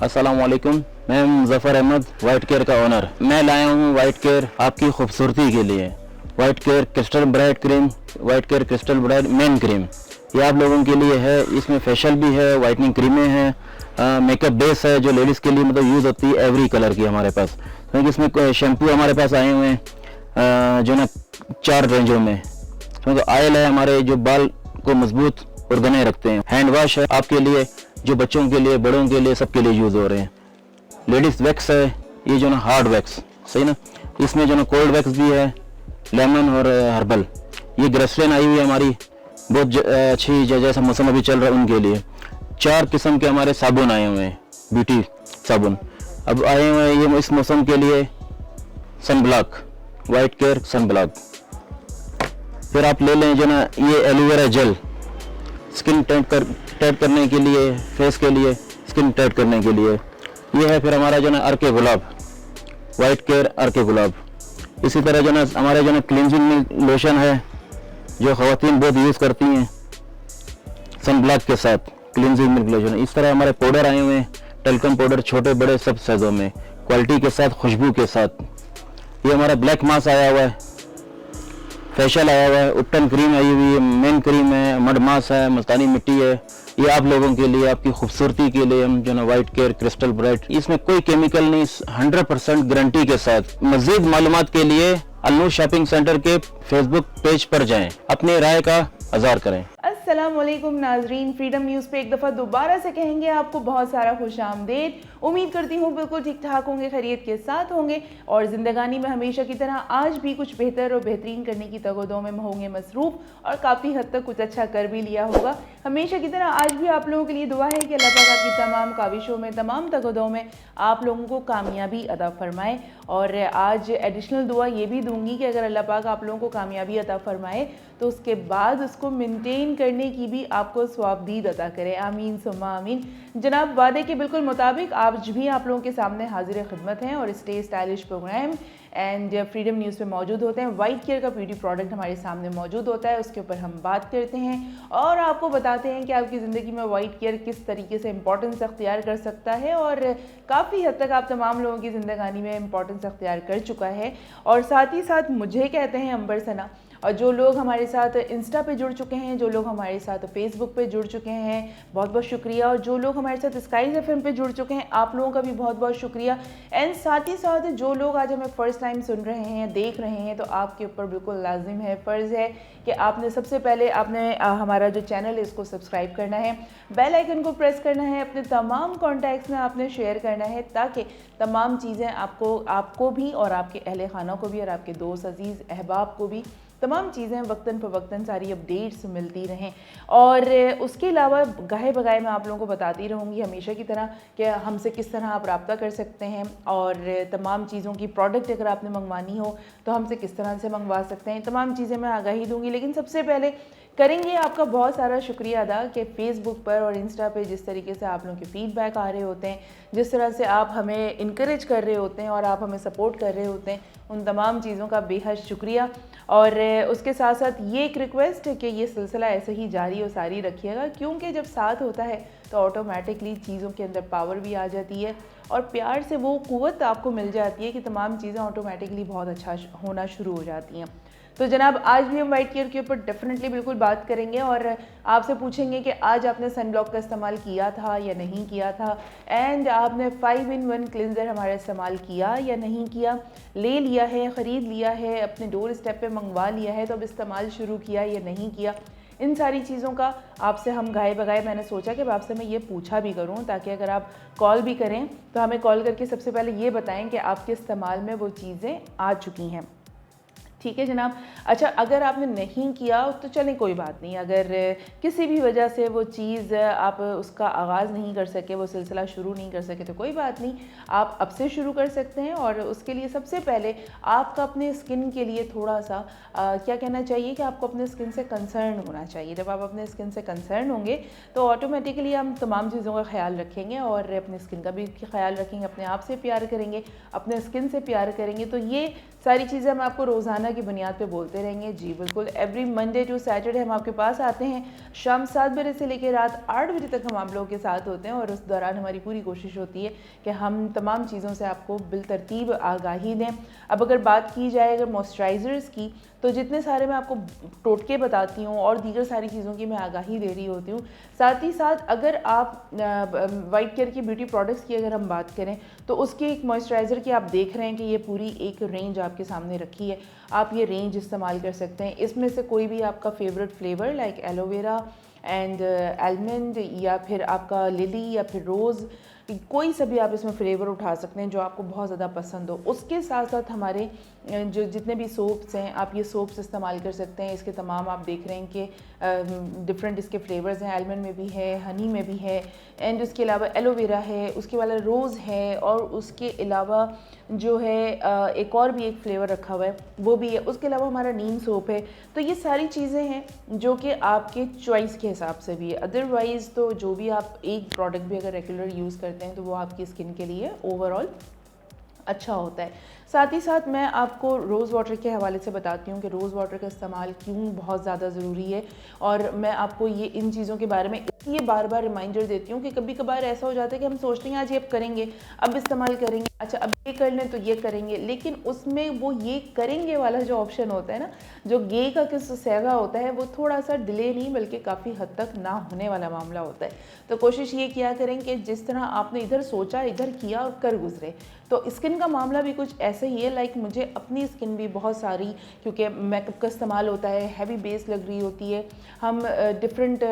अस्सलामुअलैकुम, मैं Muzaffar Ahmad, white care का ओनर। मैं लाया हूँ वाइट केयर आपकी खूबसूरती के लिए। White care crystal bright cream, white care crystal bright main cream, ये आप लोगों के लिए है। इसमें फेशियल भी है, वाइटनिंग क्रीमें हैं, मेकअप बेस है जो लेडीज़ के लिए मतलब यूज़ होती है एवरी कलर की हमारे पास। क्योंकि इसमें शैम्पू हमारे पास आए हुए हैं जो ना 4 रेंजों में। क्योंकि ऑयल है हमारे जो बाल को मजबूत और घने रखते हैं। हैंड वॉश है आपके लिए, जो बच्चों के लिए, बड़ों के लिए, सबके लिए यूज़ हो रहे हैं। लेडीज़ वैक्स है, ये जो ना हार्ड वैक्स, सही ना। इसमें जो ना कोल्ड वैक्स भी है, लेमन और हर्बल। ये ग्रेसलिन आई हुई है हमारी, बहुत अच्छी, जैसा मौसम अभी चल रहा है उनके लिए। 4 किस्म के हमारे साबुन आए हुए हैं, ब्यूटी साबुन अब आए हुए हैं। ये इस मौसम के लिए sun block, white care sun block. फिर आप ले लें जो ना ये एलोवेरा जेल, स्किन टाइट करने के लिए, फेस के लिए, स्किन टाइट करने के लिए। ये है फिर हमारा जो ना अर्के गुलाब, वाइट केयर अर्के गुलाब। इसी तरह जो ना हमारे जो ना क्लींजिंग लोशन है जो ख़वातीन बहुत यूज़ करती हैं सन ब्लॉक के साथ, क्लींजिंग मिल्क लोशन। इस तरह हमारे पाउडर आए हुए हैं, टेल्कम पाउडर, छोटे बड़े सब साइज़ों में, क्वालिटी के साथ, खुशबू के साथ। ये हमारा ब्लैक मास्क आया हुआ है, फेशियल आया हुआ है, उपटन क्रीम आई हुई है, मेन क्रीम है, मड मास्क है, मुल्तानी मिट्टी है। ये आप लोगों के लिए, आपकी खूबसूरती के लिए हम जो ना वाइट केयर क्रिस्टल ब्राइट, इसमें कोई केमिकल नहीं, 100% गारंटी के साथ। मज़ीद मालूमात के लिए अलनूर शॉपिंग सेंटर के फेसबुक पेज पर जाएं, अपनी राय का इज़हार करें। अस्सलामुअलैकुम नाजरीन, फ्रीडम न्यूज़ पे एक दफ़ा दोबारा से कहेंगे आपको बहुत सारा खुशामदीद। उम्मीद करती हूँ बिल्कुल ठीक ठाक होंगे, खैरियत के साथ होंगे और ज़िंदगानी में हमेशा की तरह आज भी कुछ बेहतर और बेहतरीन करने की तगोदों में होंगे मसरूफ़ और काफ़ी हद तक कुछ अच्छा कर भी लिया होगा। हमेशा की तरह आज भी आप लोगों के लिए दुआ है कि अल्लाह पाक आपकी तमाम काविशों में, तमाम तगोदों में आप लोगों को कामयाबी अता फरमाए। और आज एडिशनल दुआ ये भी दूंगी कि अगर अल्लाह पाक आप लोगों को कामयाबी अता फरमाए तो उसके बाद उसको मेंटेन करने की भी आपको सवाबदीद अता करे। आमीन सुम्मा आमीन। जनाब, वादे के बिल्कुल मुताबिक आज भी आप लोगों के सामने हाजिर खिदमत हैं और stay stylish programme and freedom news पे मौजूद होते हैं। वाइट केयर का ब्यूटी प्रोडक्ट हमारे सामने मौजूद होता है, उसके ऊपर हम बात करते हैं और आपको बताते हैं कि आपकी ज़िंदगी में वाइट केयर किस तरीके से इंपॉर्टेंस अख्तियार कर सकता है और काफ़ी हद तक आप तमाम लोगों की ज़िंदगानी में इंपॉर्टेंस अख्तियार कर चुका है। और साथ ही साथ मुझे कहते हैं अंबर सना, और जो लोग हमारे साथ इंस्टा पे जुड़ चुके हैं, जो लोग हमारे साथ फेसबुक पे जुड़ चुके हैं, बहुत बहुत शुक्रिया। और जो लोग हमारे साथ स्काइज एफएम पे जुड़ चुके हैं, आप लोगों का भी बहुत बहुत शुक्रिया। एंड साथ ही साथ जो लोग आज हमें फ़र्स्ट टाइम सुन रहे हैं, देख रहे हैं, तो आपके ऊपर बिल्कुल लाजिम है, फ़र्ज़ है कि आपने सबसे पहले हमारा जो चैनल है इसको सब्सक्राइब करना है, बेल आइकन को प्रेस करना है, अपने तमाम कॉन्टैक्ट्स में आपने शेयर करना है ताकि तमाम चीज़ें आपको भी और आपके अहले खाना को भी और आपके दोस्त अजीज़ अहबाब को भी तमाम चीज़ें वक्तन फ़वक्तन सारी अपडेट्स मिलती रहें। और उसके अलावा गाहे बगाहे मैं आप लोगों को बताती रहूँगी हमेशा की तरह कि हमसे किस तरह आप रब्ता कर सकते हैं और तमाम चीज़ों की प्रोडक्ट अगर आपने मंगवानी हो तो हमसे किस तरह से मंगवा सकते हैं, तमाम चीज़ें मैं आगाही दूँगी। लेकिन सबसे पहले करेंगे आपका बहुत सारा शुक्रिया अदा कि फ़ेसबुक पर और इंस्टा पे जिस तरीके से आप लोगों के फ़ीडबैक आ रहे होते हैं, जिस तरह से आप हमें इनकरेज कर रहे होते हैं और आप हमें सपोर्ट कर रहे होते हैं, उन तमाम चीज़ों का बेहद शुक्रिया। और उसके साथ साथ ये एक रिक्वेस्ट है कि ये सिलसिला ऐसे ही जारी और सारी रखिएगा, क्योंकि जब साथ होता है तो ऑटोमेटिकली चीज़ों के अंदर पावर भी आ जाती है और प्यार से वो क़ुव्वत आपको मिल जाती है कि तमाम चीज़ें ऑटोमेटिकली बहुत अच्छा होना शुरू हो जाती हैं। तो जनाब, आज भी हम वाइट केयर के ऊपर डेफिनेटली बिल्कुल बात करेंगे और आपसे पूछेंगे कि आज आपने सन ब्लॉक का इस्तेमाल किया था या नहीं किया था, एंड आपने 5-in-1 क्लिनज़र हमारा इस्तेमाल किया या नहीं किया, ले लिया है, ख़रीद लिया है, अपने डोर स्टेप पे मंगवा लिया है, तो अब इस्तेमाल शुरू किया या नहीं किया। इन सारी चीज़ों का आपसे हम गाए बगाए मैंने सोचा कि आपसे मैं ये पूछा भी करूं ताकि अगर आप कॉल भी करें तो हमें कॉल करके सबसे पहले ये बताएं कि आपके इस्तेमाल में वो चीज़ें आ चुकी हैं। ठीक है जनाब। अच्छा, अगर आपने नहीं किया तो चलें कोई बात नहीं, अगर किसी भी वजह से वो चीज़ आप उसका आगाज़ नहीं कर सके, वो सिलसिला शुरू नहीं कर सके, तो कोई बात नहीं, आप अब से शुरू कर सकते हैं। और उसके लिए सबसे पहले आपका अपने स्किन के लिए थोड़ा सा क्या कहना चाहिए कि आपको अपने स्किन से कंसर्न होना चाहिए। जब आप अपने स्किन से कंसर्न होंगे तो ऑटोमेटिकली हम तमाम चीज़ों का ख्याल रखेंगे और अपने स्किन का भी ख्याल रखेंगे, अपने आप से प्यार करेंगे, अपने स्किन से प्यार करेंगे। तो ये सारी चीज़ें मैं आपको रोज़ाना रोज़ाना की बुनियाद पे बोलते रहेंगे। जी बिल्कुल, एवरी मंडे टू सैटरडे हम आपके पास आते हैं, शाम 7 बजे से लेकर रात 8 बजे तक हम आप लोगों के साथ होते हैं और उस दौरान हमारी पूरी कोशिश होती है कि हम तमाम चीज़ों से आपको बिलतरतीब आगाही दें। अब अगर बात की जाए अगर मॉइस्चराइज़र्स की, तो जितने सारे मैं आपको टोटके बताती हूँ और दीगर सारी चीज़ों की मैं आगाही दे रही होती हूँ। साथ ही साथ अगर आप वाइट केयर की ब्यूटी प्रोडक्ट्स की अगर हम बात करें तो उसके एक मॉइस्चराइज़र की आप देख रहे हैं कि ये पूरी एक रेंज आपके सामने रखी है, आप ये रेंज इस्तेमाल कर सकते हैं। इसमें से कोई भी आपका favourite flavour like aloe vera and almond या फिर आपका लिली या फिर रोज़, कोई सा भी आप इसमें फ्लेवर उठा सकते हैं जो आपको बहुत ज़्यादा पसंद हो। उसके साथ साथ हमारे जो जितने भी सोप्स हैं आप ये सोप्स इस्तेमाल कर सकते हैं। इसके तमाम आप देख रहे हैं कि डिफरेंट इसके फ्लेवर्स हैं, आलमंड में भी है, हनी में भी है एंड उसके अलावा एलोवेरा है, उसके वाला रोज़ है और उसके अलावा जो है एक और भी एक फ्लेवर रखा हुआ है वो भी है। उसके अलावा हमारा नीम सोप है। तो ये सारी चीज़ें हैं जो कि आपके चॉइस के हिसाब से भी है। अदरवाइज़ तो जो भी आप एक प्रोडक्ट भी अगर रेगुलर यूज़ करते हैं तो वो आपकी स्किन के लिए ओवरऑल अच्छा होता है। साथ ही साथ मैं आपको रोज़ वाटर के हवाले से बताती हूँ कि रोज़ वाटर का इस्तेमाल क्यों बहुत ज़्यादा ज़रूरी है और मैं आपको ये इन चीज़ों के बारे में इसलिए बार बार रिमाइंडर देती हूँ कि कभी कभार ऐसा हो जाता है कि हम सोचते हैं आज ये अब करेंगे, अब इस्तेमाल करेंगे, अच्छा अब ये कर लें तो ये करेंगे, लेकिन उसमें वो ये करेंगे वाला जो ऑप्शन होता है ना, जो गे का किस सेगा होता है, वो थोड़ा सा डिले नहीं बल्कि काफ़ी हद तक ना होने वाला मामला होता है। तो कोशिश ये किया करें कि जिस तरह आपने इधर सोचा इधर किया और कर गुजरे। तो स्किन का मामला भी कुछ ऐसे ही है, लाइक मुझे अपनी स्किन भी बहुत सारी, क्योंकि मेकअप का इस्तेमाल होता है, हैवी बेस लग रही होती है, हम डिफरेंट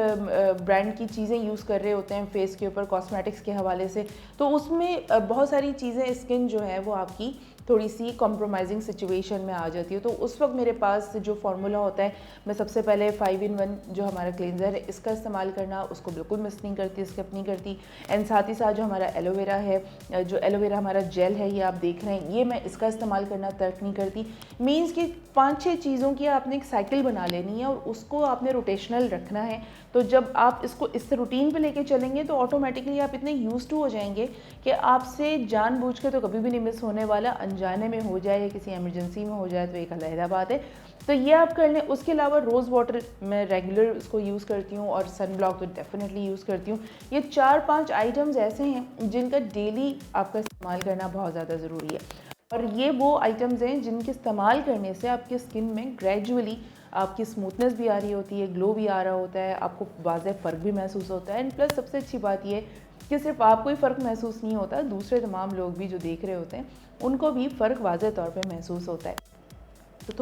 ब्रांड की चीज़ें यूज़ कर रहे होते हैं फेस के ऊपर कॉस्मेटिक्स के हवाले से, तो उसमें बहुत सारी चीज़ें स्किन जो है वो आपकी थोड़ी सी कॉम्प्रोमाइजिंग सिचुएशन में आ जाती है। तो उस वक्त मेरे पास जो फार्मूला होता है, मैं सबसे पहले 5-in-1 जो हमारा क्लेंजर है इसका इस्तेमाल करना, उसको बिल्कुल मिस नहीं करती, स्किप नहीं करती। एंड साथ ही साथ जो हमारा एलोवेरा है, जो एलोवेरा हमारा जेल है ये आप देख रहे हैं, ये मैं इसका इस्तेमाल करना तर्क नहीं करती। मीन्स कि 5-6 चीज़ों की आपने एक साइकिल बना लेनी है और उसको आपने रोटेशनल रखना है। तो जब आप इसको इस रूटीन पे लेके चलेंगे तो ऑटोमेटिकली आप इतने यूज टू हो जाएंगे कि आपसे जानबूझ के तो कभी भी नहीं मिस होने वाला, अनजाने में हो जाए या किसी इमरजेंसी में हो जाए तो एक अलहदा बात है। तो ये आप कर लें। उसके अलावा रोज़ वाटर मैं रेगुलर उसको यूज़ करती हूँ और सन ब्लॉक तो डेफिनेटली यूज़ करती हूँ। ये 4-5 आइटम्स ऐसे हैं जिनका डेली आपका इस्तेमाल करना बहुत ज़्यादा ज़रूरी है और ये वो आइटम्स हैं जिनके इस्तेमाल करने से आपकी स्किन में ग्रेजुअली आपकी स्मूथनेस भी आ रही होती है, ग्लो भी आ रहा होता है, आपको वाज़ेह फ़र्क भी महसूस होता है। एंड प्लस सबसे अच्छी बात ये कि सिर्फ आपको ही फ़र्क महसूस नहीं होता, दूसरे तमाम लोग भी जो देख रहे होते हैं उनको भी फ़र्क वाज़ेह तौर पे महसूस होता है। तो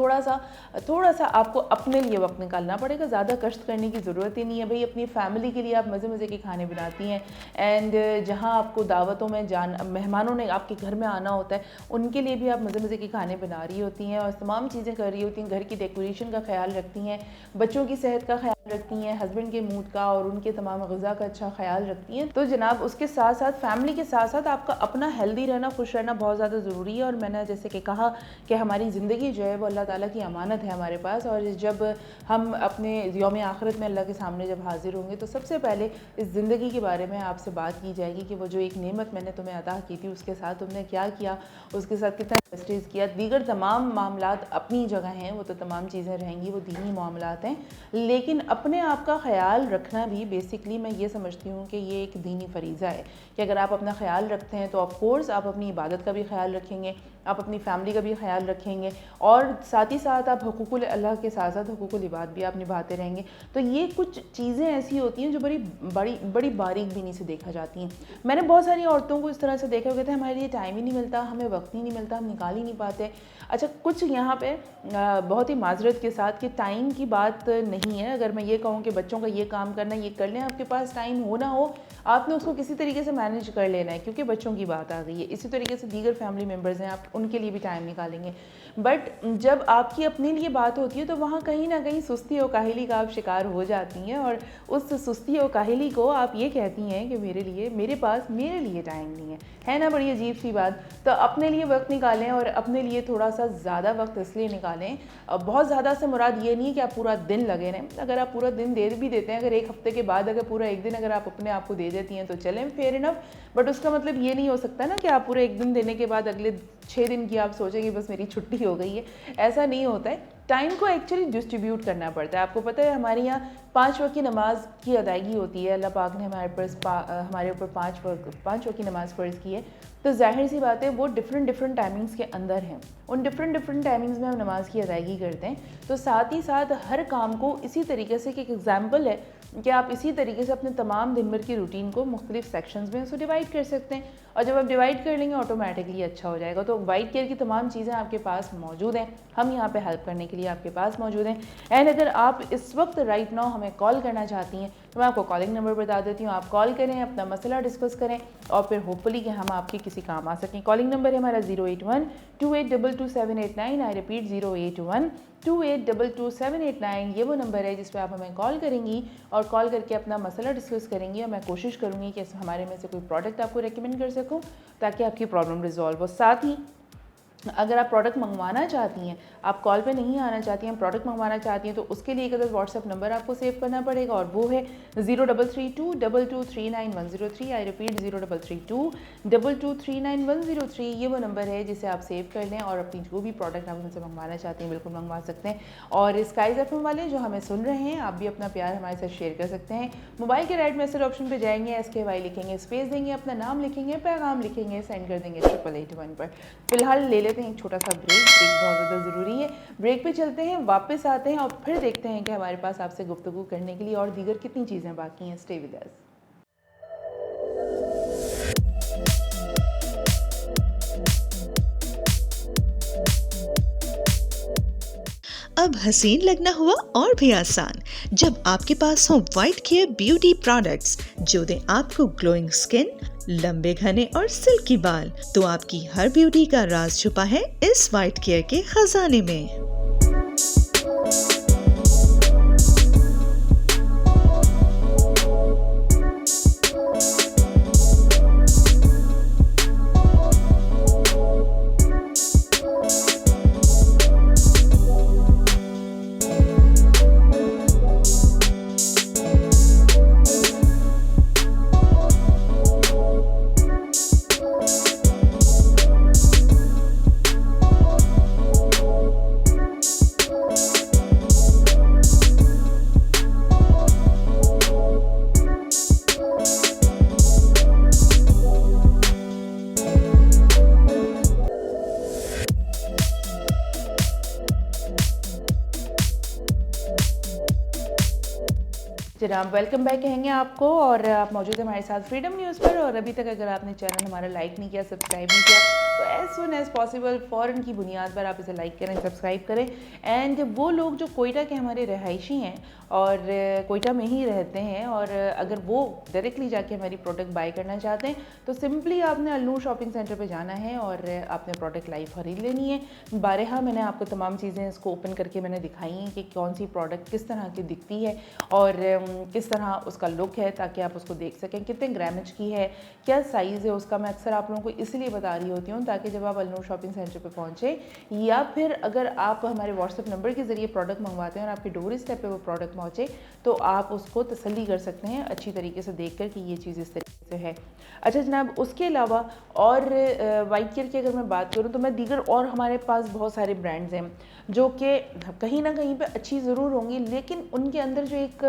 थोड़ा सा आपको अपने लिए वक्त निकालना पड़ेगा, ज़्यादा कष्ट करने की ज़रूरत ही नहीं है भाई। अपनी फैमिली के लिए आप मज़े मज़े के खाने बनाती हैं एंड जहाँ आपको दावतों में मेहमानों ने आपके घर में आना होता है उनके लिए भी आप मज़े मज़े के खाने बना रही होती हैं और तमाम चीज़ें कर रही होती हैं, घर की डेकोरेशन का ख्याल रखती हैं, बच्चों की सेहत का ख्याल रखती हैं, हस्बैंड के मूड का और उनके तमाम ग़िज़ा का अच्छा ख्याल रखती हैं। तो जनाब उसके साथ साथ फैमिली के साथ साथ आपका अपना हेल्दी रहना, खुश रहना बहुत ज़्यादा ज़रूरी है। और मैंने जैसे कि कहा कि हमारी ज़िंदगी जो है वो अल्लाह ताला की अमानत है हमारे पास, और जब हम अपने यौम आखिरत में अल्लाह के सामने जब हाजिर होंगे तो सबसे पहले इस ज़िंदगी के बारे में आपसे बात की जाएगी कि वो जो एक नेमत मैंने तुम्हें अता की थी उसके साथ तुमने क्या किया, उसके साथ कितना इन्वेस्टेज किया। दीगर तमाम मामलात अपनी जगह हैं, वो तो तमाम चीज़ें रहेंगी, वो दीनी मामलात हैं, लेकिन अपने आप का ख्याल रखना भी बेसिकली मैं ये समझती हूँ कि ये एक दीनी फरीज़ा है कि अगर आप अपना ख्याल रखते हैं तो ऑफ कोर्स आप अपनी इबादत का भी ख्याल रखेंगे, आप अपनी फैमिली का भी ख्याल रखेंगे और साथ ही साथ आप हुकूकुल अल्लाह के साथ साथ हुकूकुल इबाद भी आप निभाते रहेंगे। तो ये कुछ चीज़ें ऐसी होती हैं जो बड़ी बारीक बीनी से देखा जाती हैं। मैंने बहुत सारी औरतों को इस तरह से देखा, कहते हैं हमारे लिए टाइम ही नहीं मिलता, हमें वक्त ही नहीं मिलता, हम निकाल ही नहीं पाते। अच्छा, कुछ यहाँ पे बहुत ही माजरत के साथ कि टाइम की बात नहीं है। अगर मैं ये कहूँ कि बच्चों का ये काम करना, ये कर लें, आपके पास टाइम हो ना हो, आपने उसको किसी तरीके से मैनेज कर लेना है क्योंकि बच्चों की बात आ गई है। इसी तरीके से दीगर फैमिली मेम्बर्स हैं, आप उनके लिए भी टाइम निकालेंगे। बट जब आपकी अपने लिए बात होती है तो वहाँ कहीं ना कहीं सुस्ती और काहिली का आप शिकार हो जाती हैं और उस सुस्ती और काहिली को आप ये कहती हैं कि मेरे पास मेरे लिए टाइम नहीं है ना। बड़ी अजीब सी बात। तो अपने लिए वक्त निकालें और अपने लिए थोड़ा सा ज़्यादा वक्त इसलिए निकालें, बहुत ज़्यादा से मुराद ये नहीं कि आप पूरा दिन लगे रहें। अगर आप पूरा दिन दे भी देते हैं, अगर एक हफ्ते के बाद अगर पूरा एक दिन अगर आप अपने आप को दे देती हैं तो चलें, फेयर इनफ। बट उसका मतलब ये नहीं हो सकता ना कि आप पूरे एक दिन देने के बाद अगले 6 दिन की आप सोचेंगे बस मेरी छुट्टी हो गई है। ऐसा नहीं होता है। टाइम को एक्चुअली डिस्ट्रीब्यूट करना पड़ता है। आपको पता है हमारे यहाँ 5 वक्त की नमाज की अदायगी होती है। अल्लाह पाक ने हमारे ऊपर 5 वक्त की नमाज़ फ़र्ज़ की है, तो जाहिर सी बात है वो डिफरेंट टाइमिंग्स के अंदर हैं। उन डिफरेंट टाइमिंग्स में हम नमाज़ की अदायगी करते हैं। तो साथ ही साथ हर काम को इसी तरीके से, कि एक एग्जाम्पल है कि आप इसी तरीके से अपने तमाम दिन भर की रूटीन को मुख्तलिफ सेक्शंस में उसको डिवाइड कर सकते हैं, और जब आप डिवाइड कर लेंगे ऑटोमेटिकली अच्छा हो जाएगा। तो वाइट केयर की तमाम चीज़ें आपके पास मौजूद हैं, हम यहाँ पे हेल्प करने के लिए आपके पास मौजूद हैं। एंड अगर आप इस वक्त राइट नाउ हमें कॉल करना चाहती हैं तो मैं आपको कॉलिंग नंबर बता देती हूँ। आप कॉल करें, अपना मसला डिस्कस करें और फिर होपफुली कि हम आपके किसी काम आ सकें। कॉलिंग नंबर है हमारा 081-2822-789। I repeat 081-2822-789। ये वो नंबर है जिस पर आप हमें कॉल करेंगी और कॉल करके अपना मसला डिस्कस करेंगी, और मैं कोशिश करूँगी कि हमारे में से कोई प्रोडक्ट आपको रेकमेंड कर सकूँ ताकि आपकी प्रॉब्लम रिजॉल्व हो। साथ ही अगर आप प्रोडक्ट मंगवाना चाहती हैं, आप कॉल पे नहीं आना चाहती हैं, प्रोडक्ट मंगवाना चाहती हैं, तो उसके लिए एक अदर व्हाट्सएप नंबर आपको सेव करना पड़ेगा और वो है 0332239103। I repeat 0332239103। ये वो नंबर है जिसे आप सेव कर लें और अपनी जो भी प्रोडक्ट आप उनसे मंगवाना चाहती हैं बिल्कुल मंगवा सकते हैं। और स्काइज़ एफएम वाले जो हमें सुन रहे हैं, आप भी अपना प्यार हमारे साथ शेयर कर सकते हैं। मोबाइल के राइट मैसेज ऑप्शन पर जाएंगे, SKY लिखेंगे, स्पेस देंगे, अपना नाम लिखेंगे, पैगाम लिखेंगे, सेंड कर देंगे 8881 पर। फिलहाल ले लेते हैं एक छोटा सा ब्रेक बहुत ज़्यादा ज़रूरी है। ब्रेक पे चलते हैं, वापस आते हैं और फिर देखते हैं कि हमारे पास आपसे गुफ्तगू करने के लिए और दीगर कितनी चीज़ें बाकी हैं। Stay with us. अब हसीन लगना हुआ और भी आसान जब आपके पास हो वाइट केयर ब्यूटी प्रोडक्ट्स जो दें आपको ग्लोइंग स्किन, लंबे घने और सिल्की बाल। तो आपकी हर ब्यूटी का राज छुपा है इस वाइट केयर के खजाने में। जनाब वेलकम बैक कहेंगे आपको, और आप मौजूद हैं हमारे साथ फ्रीडम न्यूज़ पर। और अभी तक अगर आपने चैनल हमारा लाइक नहीं किया, सब्सक्राइब नहीं किया, तो एज सुन एज़ पॉसिबल फ़ौरन की बुनियाद पर आप इसे लाइक करें, सब्सक्राइब करें। एंड वो लोग जो कोयटा के हमारे रहायशी हैं और कोयटा में ही रहते हैं, और अगर वो डायरेक्टली जाके हमारी प्रोडक्ट बाय करना चाहते हैं तो सिंपली आपने अलनूर शॉपिंग सेंटर पे जाना है और आपने प्रोडक्ट लाइव खरीद लेनी है। बारहा मैंने आपको तमाम चीज़ें इसको ओपन करके मैंने दिखाई हैं कि कौन सी प्रोडक्ट किस तरह की दिखती है और किस तरह उसका लुक है, ताकि आप उसको देख सकें कितने ग्रामेज की है, क्या साइज़ है उसका। मैं अक्सर आप लोगों को इसलिए बता रही होती हूँ ताकि जब आप अलनूर शॉपिंग सेंटर पे पहुँचे, या फिर अगर आप हमारे व्हाट्सएप नंबर के ज़रिए प्रोडक्ट मंगवाते हैं और आपके डोर स्टेप पे वो प्रोडक्ट पहुँचे, तो आप उसको तसल्ली कर सकते हैं अच्छी तरीके से देख कर कि ये चीज़ इस तरीके से है। अच्छा जनाब, उसके अलावा और वाइट केयर की अगर मैं बात करूँ तो मैं दीगर और हमारे पास बहुत सारे ब्रांड्स हैं जो कि कहीं ना कहीं पे अच्छी ज़रूर होंगी, लेकिन उनके अंदर जो एक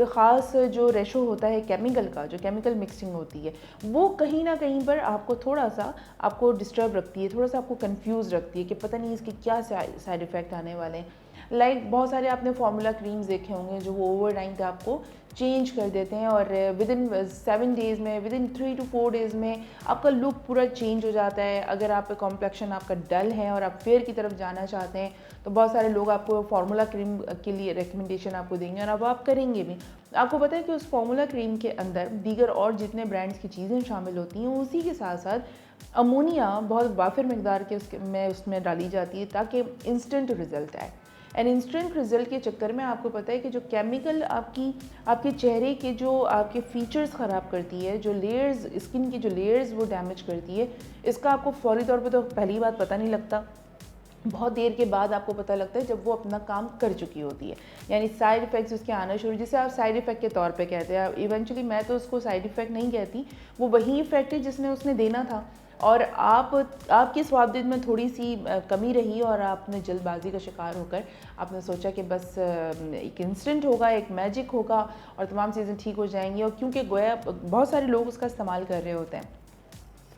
ख़ास जो रेशो होता है केमिकल का, जो केमिकल मिक्सिंग होती है, वो कहीं ना कहीं पर आपको थोड़ा सा आपको डिस्टर्ब रखती है, थोड़ा सा आपको कंफ्यूज रखती है कि पता नहीं इसके क्या साइड इफ़ेक्ट आने वाले हैं। लाइक बहुत सारे आपने फार्मूला क्रीम्स देखे होंगे जो वो ओवर टाइम पे आपको चेंज कर देते हैं और विद इन 7 डेज़ में, विद इन 3 to 4 डेज़ में आपका लुक पूरा चेंज हो जाता है। अगर आप कॉम्प्लेक्शन आपका डल है और आप फेयर की तरफ जाना चाहते हैं तो बहुत सारे लोग आपको फार्मूला क्रीम के लिए रिकमेंडेशन आपको देंगे और अब आप करेंगे भी। आपको पता है कि उस फार्मूला क्रीम के अंदर दीगर और जितने ब्रांड्स की चीज़ें शामिल होती हैं, उसी के साथ साथ अमोनिया बहुत वाफिर मकदार के उसमें डाली जाती है ताकि इंस्टेंट रिज़ल्ट आए। एंड इंस्टेंट रिज़ल्ट के चक्कर में आपको पता है कि जो केमिकल आपके चेहरे के जो आपके फीचर्स ख़राब करती है, जो लेयर्स, स्किन की जो लेयर्स वो डैमेज करती है, इसका आपको फौरी तौर पे तो पहली बात पता नहीं लगता, बहुत देर के बाद आपको पता लगता है जब वो अपना काम कर चुकी होती है। यानी साइड इफ़ेक्ट्स उसके आना शुरू, जिसे आप साइड इफ़ेक्ट के तौर पे कहते हैं। इवेंचुअली मैं तो उसको साइड इफ़ेक्ट नहीं कहती, वो वही इफ़ेक्ट है जिसने उसने देना था। और आपकी स्वादिष्ट में थोड़ी सी कमी रही और आपने जल्दबाजी का शिकार होकर आपने सोचा कि बस एक इंस्टेंट होगा, एक मैजिक होगा और तमाम चीज़ें ठीक हो जाएंगी, और क्योंकि गोया बहुत सारे लोग उसका इस्तेमाल कर रहे होते हैं।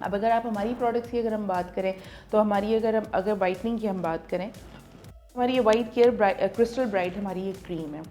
अब अगर आप हमारी प्रोडक्ट्स की अगर हम बात करें तो हमारी अगर वाइटनिंग की हम बात करें, हमारी ये वाइट केयर क्रिस्टल ब्राइट हमारी ये क्रीम है,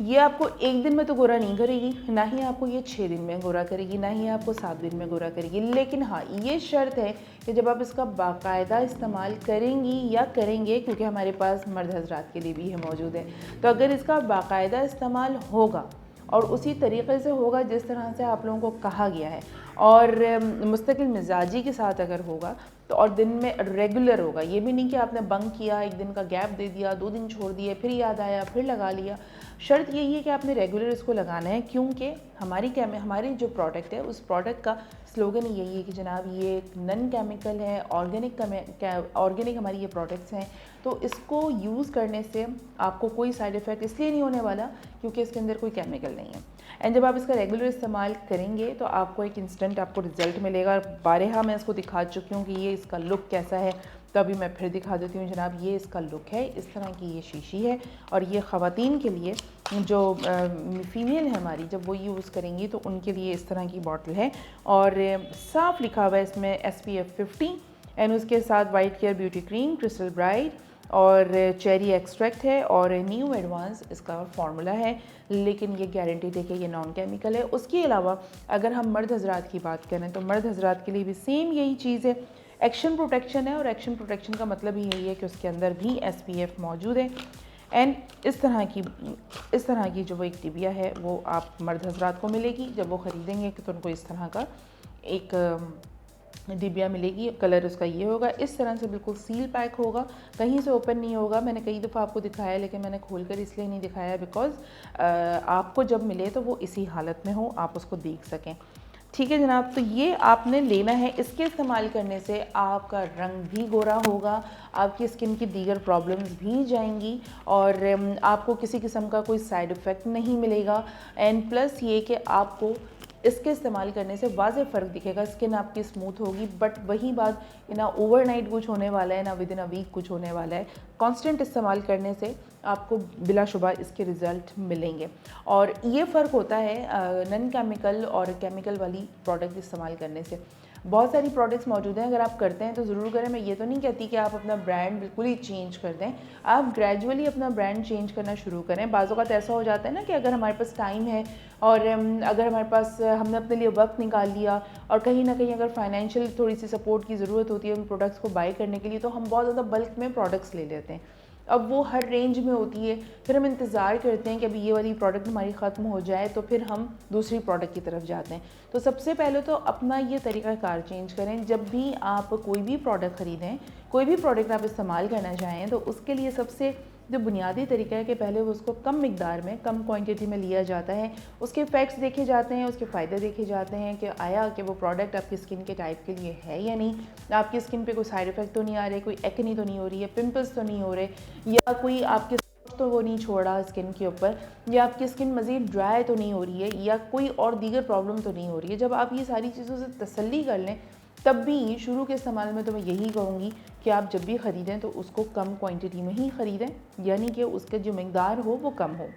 ये आपको एक दिन में तो गोरा नहीं करेगी, ना ही आपको ये 6 दिन में गोरा करेगी, ना ही आपको 7 दिन में गोरा करेगी। लेकिन हाँ, ये शर्त है कि जब आप इसका बाकायदा इस्तेमाल करेंगी या करेंगे, क्योंकि हमारे पास मर्द हजरात के लिए भी है मौजूद है, तो अगर इसका बाकायदा इस्तेमाल होगा और उसी तरीके से होगा जिस तरह से आप लोगों को कहा गया है, और मुस्तकिल मिजाजी के साथ अगर होगा तो, और दिन में रेगुलर होगा, ये भी नहीं कि आपने बंक किया, एक दिन का गैप दे दिया, 2 दिन छोड़ दिए, फिर याद आया फिर लगा लिया। शर्त यही है कि आपने रेगुलर इसको लगाना है, क्योंकि हमारी जो प्रोडक्ट है उस प्रोडक्ट का स्लोगन यही है कि जनाब ये एक नन केमिकल है, ऑर्गेनिक हमारी ये प्रोडक्ट्स हैं, तो इसको यूज़ करने से आपको कोई साइड इफ़ेक्ट इसलिए नहीं होने वाला क्योंकि इसके अंदर कोई केमिकल नहीं है। एंड जब आप इसका रेगुलर इस्तेमाल करेंगे तो आपको एक इंस्टेंट आपको रिजल्ट मिलेगा। और बारहा मैं इसको दिखा चुकी हूँ कि ये इसका लुक कैसा है, तो अभी मैं फिर दिखा देती हूँ जनाब। ये इसका लुक है, इस तरह की ये शीशी है, और ये ख़वातीन के लिए जो फीमेल है हमारी, जब वो यूज़ करेंगी तो उनके लिए इस तरह की बॉटल है, और साफ़ लिखा हुआ है इसमें SPF 50, एंड उसके साथ white care beauty cream, crystal bright और चेरी एक्सट्रैक्ट है, और न्यू एडवांस इसका फार्मूला है, लेकिन ये गारंटी है कि ये नॉन केमिकल है। उसके अलावा अगर हम मर्द हजरात की बात करें तो मर्द हजरात के लिए भी सेम यही चीज़ है, एक्शन प्रोटेक्शन है, और एक्शन प्रोटेक्शन का मतलब ही यही है कि उसके अंदर भी SPF मौजूद है। एंड इस तरह की जो वो एक टिबिया है वो आप मर्द हजरात को मिलेगी, जब वो ख़रीदेंगे तो उनको इस तरह का एक डिबिया मिलेगी। कलर उसका ये होगा, इस तरह से बिल्कुल सील पैक होगा, कहीं से ओपन नहीं होगा। मैंने कई दफ़ा आपको दिखाया, लेकिन मैंने खोलकर इसलिए नहीं दिखाया बिकॉज़ आपको जब मिले तो वो इसी हालत में हो, आप उसको देख सकें। ठीक है जनाब, तो ये आपने लेना है। इसके इस्तेमाल करने से आपका रंग भी गोरा होगा, आपकी स्किन की दीगर प्रॉब्लम्स भी जाएंगी, और आपको किसी किस्म का कोई साइड इफ़ेक्ट नहीं मिलेगा। एंड प्लस ये कि आपको इसके इस्तेमाल करने से वाज़ेह फ़र्क दिखेगा, स्किन आपकी स्मूथ होगी। बट वही बात, ना ओवरनाइट कुछ होने वाला है, ना विद इन अ वीक कुछ होने वाला है। कांस्टेंट इस्तेमाल करने से आपको बिलाशुबा इसके रिज़ल्ट मिलेंगे, और ये फ़र्क होता है नन केमिकल और केमिकल वाली प्रोडक्ट इस्तेमाल करने से। बहुत सारी प्रोडक्ट्स मौजूद हैं, अगर आप करते हैं तो ज़रूर करें। मैं ये तो नहीं कहती कि आप अपना ब्रांड बिल्कुल ही चेंज कर दें, आप ग्रेजुअली अपना ब्रांड चेंज करना शुरू करें। बाज़ों का ऐसा हो जाता है ना कि अगर हमारे पास टाइम है और अगर हमारे पास हमने अपने लिए वक्त निकाल लिया, और कहीं ना कहीं अगर फाइनेंशियल थोड़ी सी सपोर्ट की ज़रूरत होती है उन प्रोडक्ट्स को बाई करने के लिए, तो हम बहुत ज़्यादा बल्क में प्रोडक्ट्स ले लेते हैं। अब वो हर रेंज में होती है, फिर हम इंतज़ार करते हैं कि अभी ये वाली प्रोडक्ट हमारी ख़त्म हो जाए तो फिर हम दूसरी प्रोडक्ट की तरफ जाते हैं। तो सबसे पहले तो अपना ये तरीक़ाकार चेंज करें। जब भी आप कोई भी प्रोडक्ट ख़रीदें, कोई भी प्रोडक्ट आप इस्तेमाल करना चाहें, तो उसके लिए सबसे जो बुनियादी तरीका है कि पहले वो उसको कम मिकदार में, कम क्वांटिटी में लिया जाता है, उसके इफ़ेक्ट्स देखे जाते हैं, उसके फ़ायदे देखे जाते हैं कि आया कि वो प्रोडक्ट आपकी स्किन के टाइप के लिए है या नहीं, आपकी स्किन पे कोई साइड इफ़ेक्ट तो नहीं आ रहे, कोई एक्ने तो नहीं हो रही है, पिंपल्स तो नहीं हो रहे, या कोई आपके तो वो नहीं छोड़ रहा स्किन के ऊपर, या आपकी स्किन मज़ीद ड्राई तो नहीं हो रही है, या कोई और दीगर प्रॉब्लम तो नहीं हो रही है। जब आप ये सारी चीज़ों से तसल्ली कर लें, तब भी शुरू के इस्तेमाल में तो मैं यही कहूँगी कि आप जब भी ख़रीदें तो उसको कम क्वांटिटी में ही ख़रीदें, यानी कि उसका जो मकदार हो वो कम हो।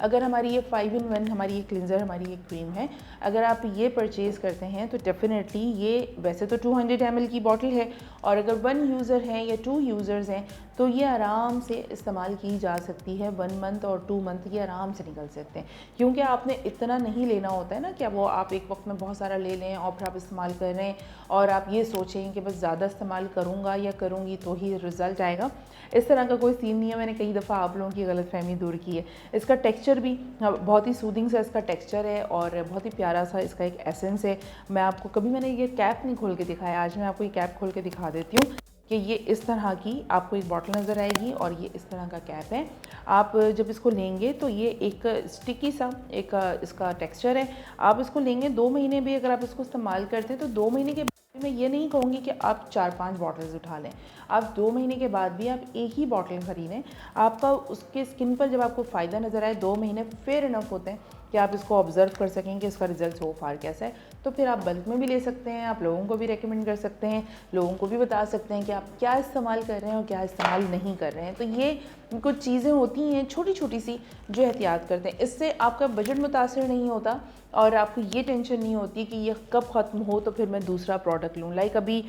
अगर हमारी ये 5 in 1 हमारी ये क्लिनज़र, हमारी ये क्रीम है, अगर आप ये परचेज़ करते हैं तो डेफिनेटली ये वैसे तो 200 ml की बॉटल है, और अगर 1 यूज़र है या 2 यूज़र्स हैं तो ये आराम से इस्तेमाल की जा सकती है। 1 मंथ और 2 मंथ ये आराम से निकल सकते हैं, क्योंकि आपने इतना नहीं लेना होता है ना कि वो आप एक वक्त में बहुत सारा ले लें और फिर आप इस्तेमाल कर रहे हैं और आप ये सोचें कि बस ज़्यादा इस्तेमाल करूँगा या करूँगी तो ही रिज़ल्ट आएगा। इस तरह का कोई सीन नहीं है। मैंने कई दफ़ा आप लोगों की गलतफहमी दूर की है। इसका टेक्सचर भी बहुत ही सूदिंग सा इसका टेक्सचर है, और बहुत ही प्यारा सा इसका एक एसेंस है। मैं आपको कभी मैंने ये कैप नहीं खोल के दिखाया, आज मैं आपको ये कैप खोल के दिखा देती हूँ कि ये इस तरह की आपको एक बॉटल नज़र आएगी, और ये इस तरह का कैप है। आप जब इसको लेंगे तो ये एक स्टिकी सा एक इसका टेक्सचर है। आप इसको लेंगे 2 महीने भी अगर आप इसको इस्तेमाल करते हैं तो 2 महीने के मैं ये नहीं कहूँगी कि आप 4-5 बॉटल्स उठा लें। आप 2 महीने के बाद भी आप एक ही बॉटल ख़रीदें, आपका उसके स्किन पर जब आपको फ़ायदा नज़र आए 2 महीने फेयर इनफ होते हैं। कि आप इसको ऑब्जर्व कर सकें कि इसका रिजल्ट सो फार कैसा है। तो फिर आप बल्क में भी ले सकते हैं, आप लोगों को भी रेकमेंड कर सकते हैं, लोगों को भी बता सकते हैं कि आप क्या इस्तेमाल कर रहे हैं और क्या इस्तेमाल नहीं कर रहे हैं। तो ये कुछ चीज़ें होती हैं छोटी छोटी सी जो एहतियात करते हैं, इससे आपका बजट मुतासर नहीं होता और आपको ये टेंशन नहीं होती कि ये कब ख़त्म हो तो फिर मैं दूसरा प्रोडक्ट लूँ। लाइक अभी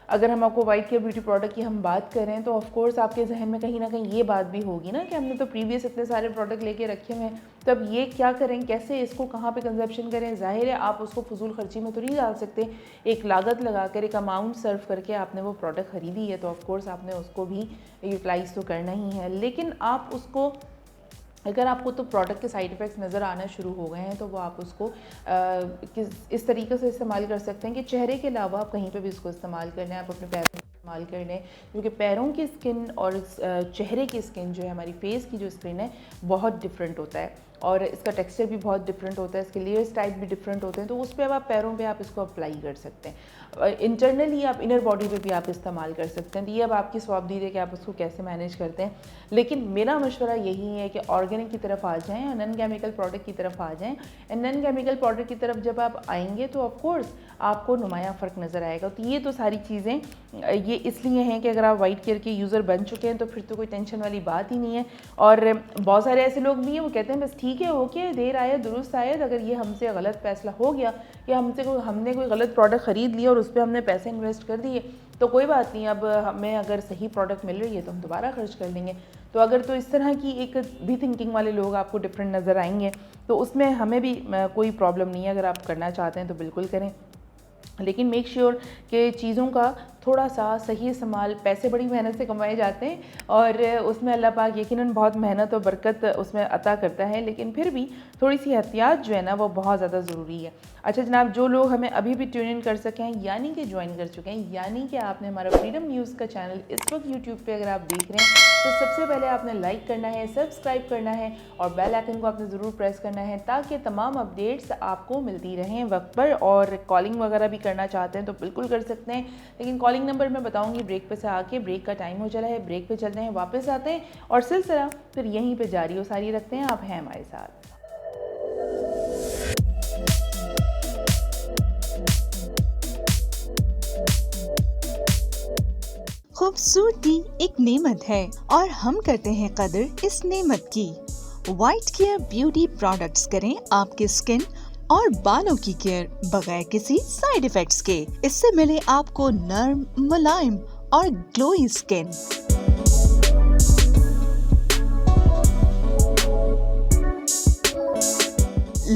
अगर हम आपको वाइट केयर ब्यूटी प्रोडक्ट की हम बात करें तो ऑफ कोर्स आपके जहन में कहीं ना कहीं ये बात भी होगी ना कि हमने तो प्रीवियस इतने सारे प्रोडक्ट लेके रखे हुए हैं, तो अब ये क्या करें, कैसे इसको कहाँ पे कंजप्शन करें। जाहिर है आप उसको फजूल खर्ची में तो नहीं डाल सकते, एक लागत लगाकर एक अमाउंट सर्व करके आपने वो प्रोडक्ट ख़रीदी है तो ऑफ कोर्स आपने उसको भी यूटिलाइज़ तो करना ही है। लेकिन आप उसको अगर आपको तो प्रोडक्ट के साइड इफ़ेक्ट्स नज़र आना शुरू हो गए हैं तो वो आप उसको इस तरीके से इस्तेमाल कर सकते हैं कि चेहरे के अलावा आप कहीं पे भी इसको इस्तेमाल करना है, आप अपने पैरों में इस्तेमाल करना है, क्योंकि पैरों की स्किन और चेहरे की स्किन जो है, हमारी फेस की जो स्किन है, बहुत डिफरेंट होता है और इसका टेक्सचर भी बहुत डिफरेंट होता है, इसके लेयर्स टाइप भी डिफरेंट होते हैं। तो उस पर अब आप पैरों पे आप इसको अप्लाई कर सकते हैं, इंटरनली आप इनर बॉडी पे भी आप इस्तेमाल कर सकते हैं। तो ये अब आपकी स्वाबदीद है कि आप उसको कैसे मैनेज करते हैं। लेकिन मेरा मशवरा यही है कि ऑर्गेनिक की तरफ आ जाएँ और नॉन केमिकल प्रोडक्ट की तरफ आ जाएँ। एंड नॉन केमिकल प्रोडक्ट की तरफ जब आप आएंगे तो ऑफकोर्स आपको नुमाया फ़र्क नज़र आएगा। तो ये तो सारी चीज़ें ये इसलिए हैं कि अगर आप वाइट केयर के यूज़र बन चुके हैं तो फिर तो कोई टेंशन वाली बात ही नहीं है। और बहुत सारे ऐसे लोग भी हैं वो कहते हैं बस ठीक है, ओके, देर आए दुरुस्त आए, अगर ये हमसे गलत फैसला हो गया या हमने कोई गलत प्रोडक्ट ख़रीद लिया और उस पर हमने पैसे इन्वेस्ट कर दिए तो कोई बात नहीं, अब हमें अगर सही प्रोडक्ट मिल रही है तो हम दोबारा खर्च कर लेंगे। तो अगर तो इस तरह की एक भी थिंकिंग वाले लोग आपको डिफरेंट नज़र आएंगे तो उसमें हमें भी कोई प्रॉब्लम नहीं है। अगर आप करना चाहते हैं तो बिल्कुल करें, लेकिन मेक श्योर कि चीज़ों का थोड़ा सा सही इस्तेमाल, पैसे बड़ी मेहनत से कमाए जाते हैं और उसमें अल्लाह पाक यकीनन बहुत मेहनत और बरकत उसमें अता करता है, लेकिन फिर भी थोड़ी सी एहतियात जो है ना वो बहुत ज़्यादा ज़रूरी है। अच्छा जनाब, जो लोग हमें अभी भी ट्यून इन कर सके हैं यानी कि ज्वाइन कर चुके हैं, यानी कि आपने हमारा फ्रीडम न्यूज़ का चैनल इस वक्त यूट्यूब पे अगर आप देख रहे हैं तो सबसे पहले आपने लाइक करना है, सब्सक्राइब करना है और बेल आइकन को आपने ज़रूर प्रेस करना है ताकि तमाम अपडेट्स आपको मिलती रहें वक्त पर। और कॉलिंग वगैरह भी करना चाहते हैं तो बिल्कुल कर सकते हैं, लेकिन कॉलिंग नंबर मैं बताऊंगी ब्रेक पे से आके। ब्रेक का टाइम हो चला है, ब्रेक पे चलते हैं, वापस आते हैं और सिलसिला फिर यहीं पे जारी और सारी रखते हैं। आप हैं हमारे साथ। खूबसूरती एक नेमत है और हम करते हैं कदर इस नेमत की। वाइट केयर ब्यूटी प्रोडक्ट्स करें आपके स्किन और बालों की केयर बगैर किसी साइड इफेक्ट्स के। इससे मिले आपको नर्म, मुलायम और ग्लोई स्किन।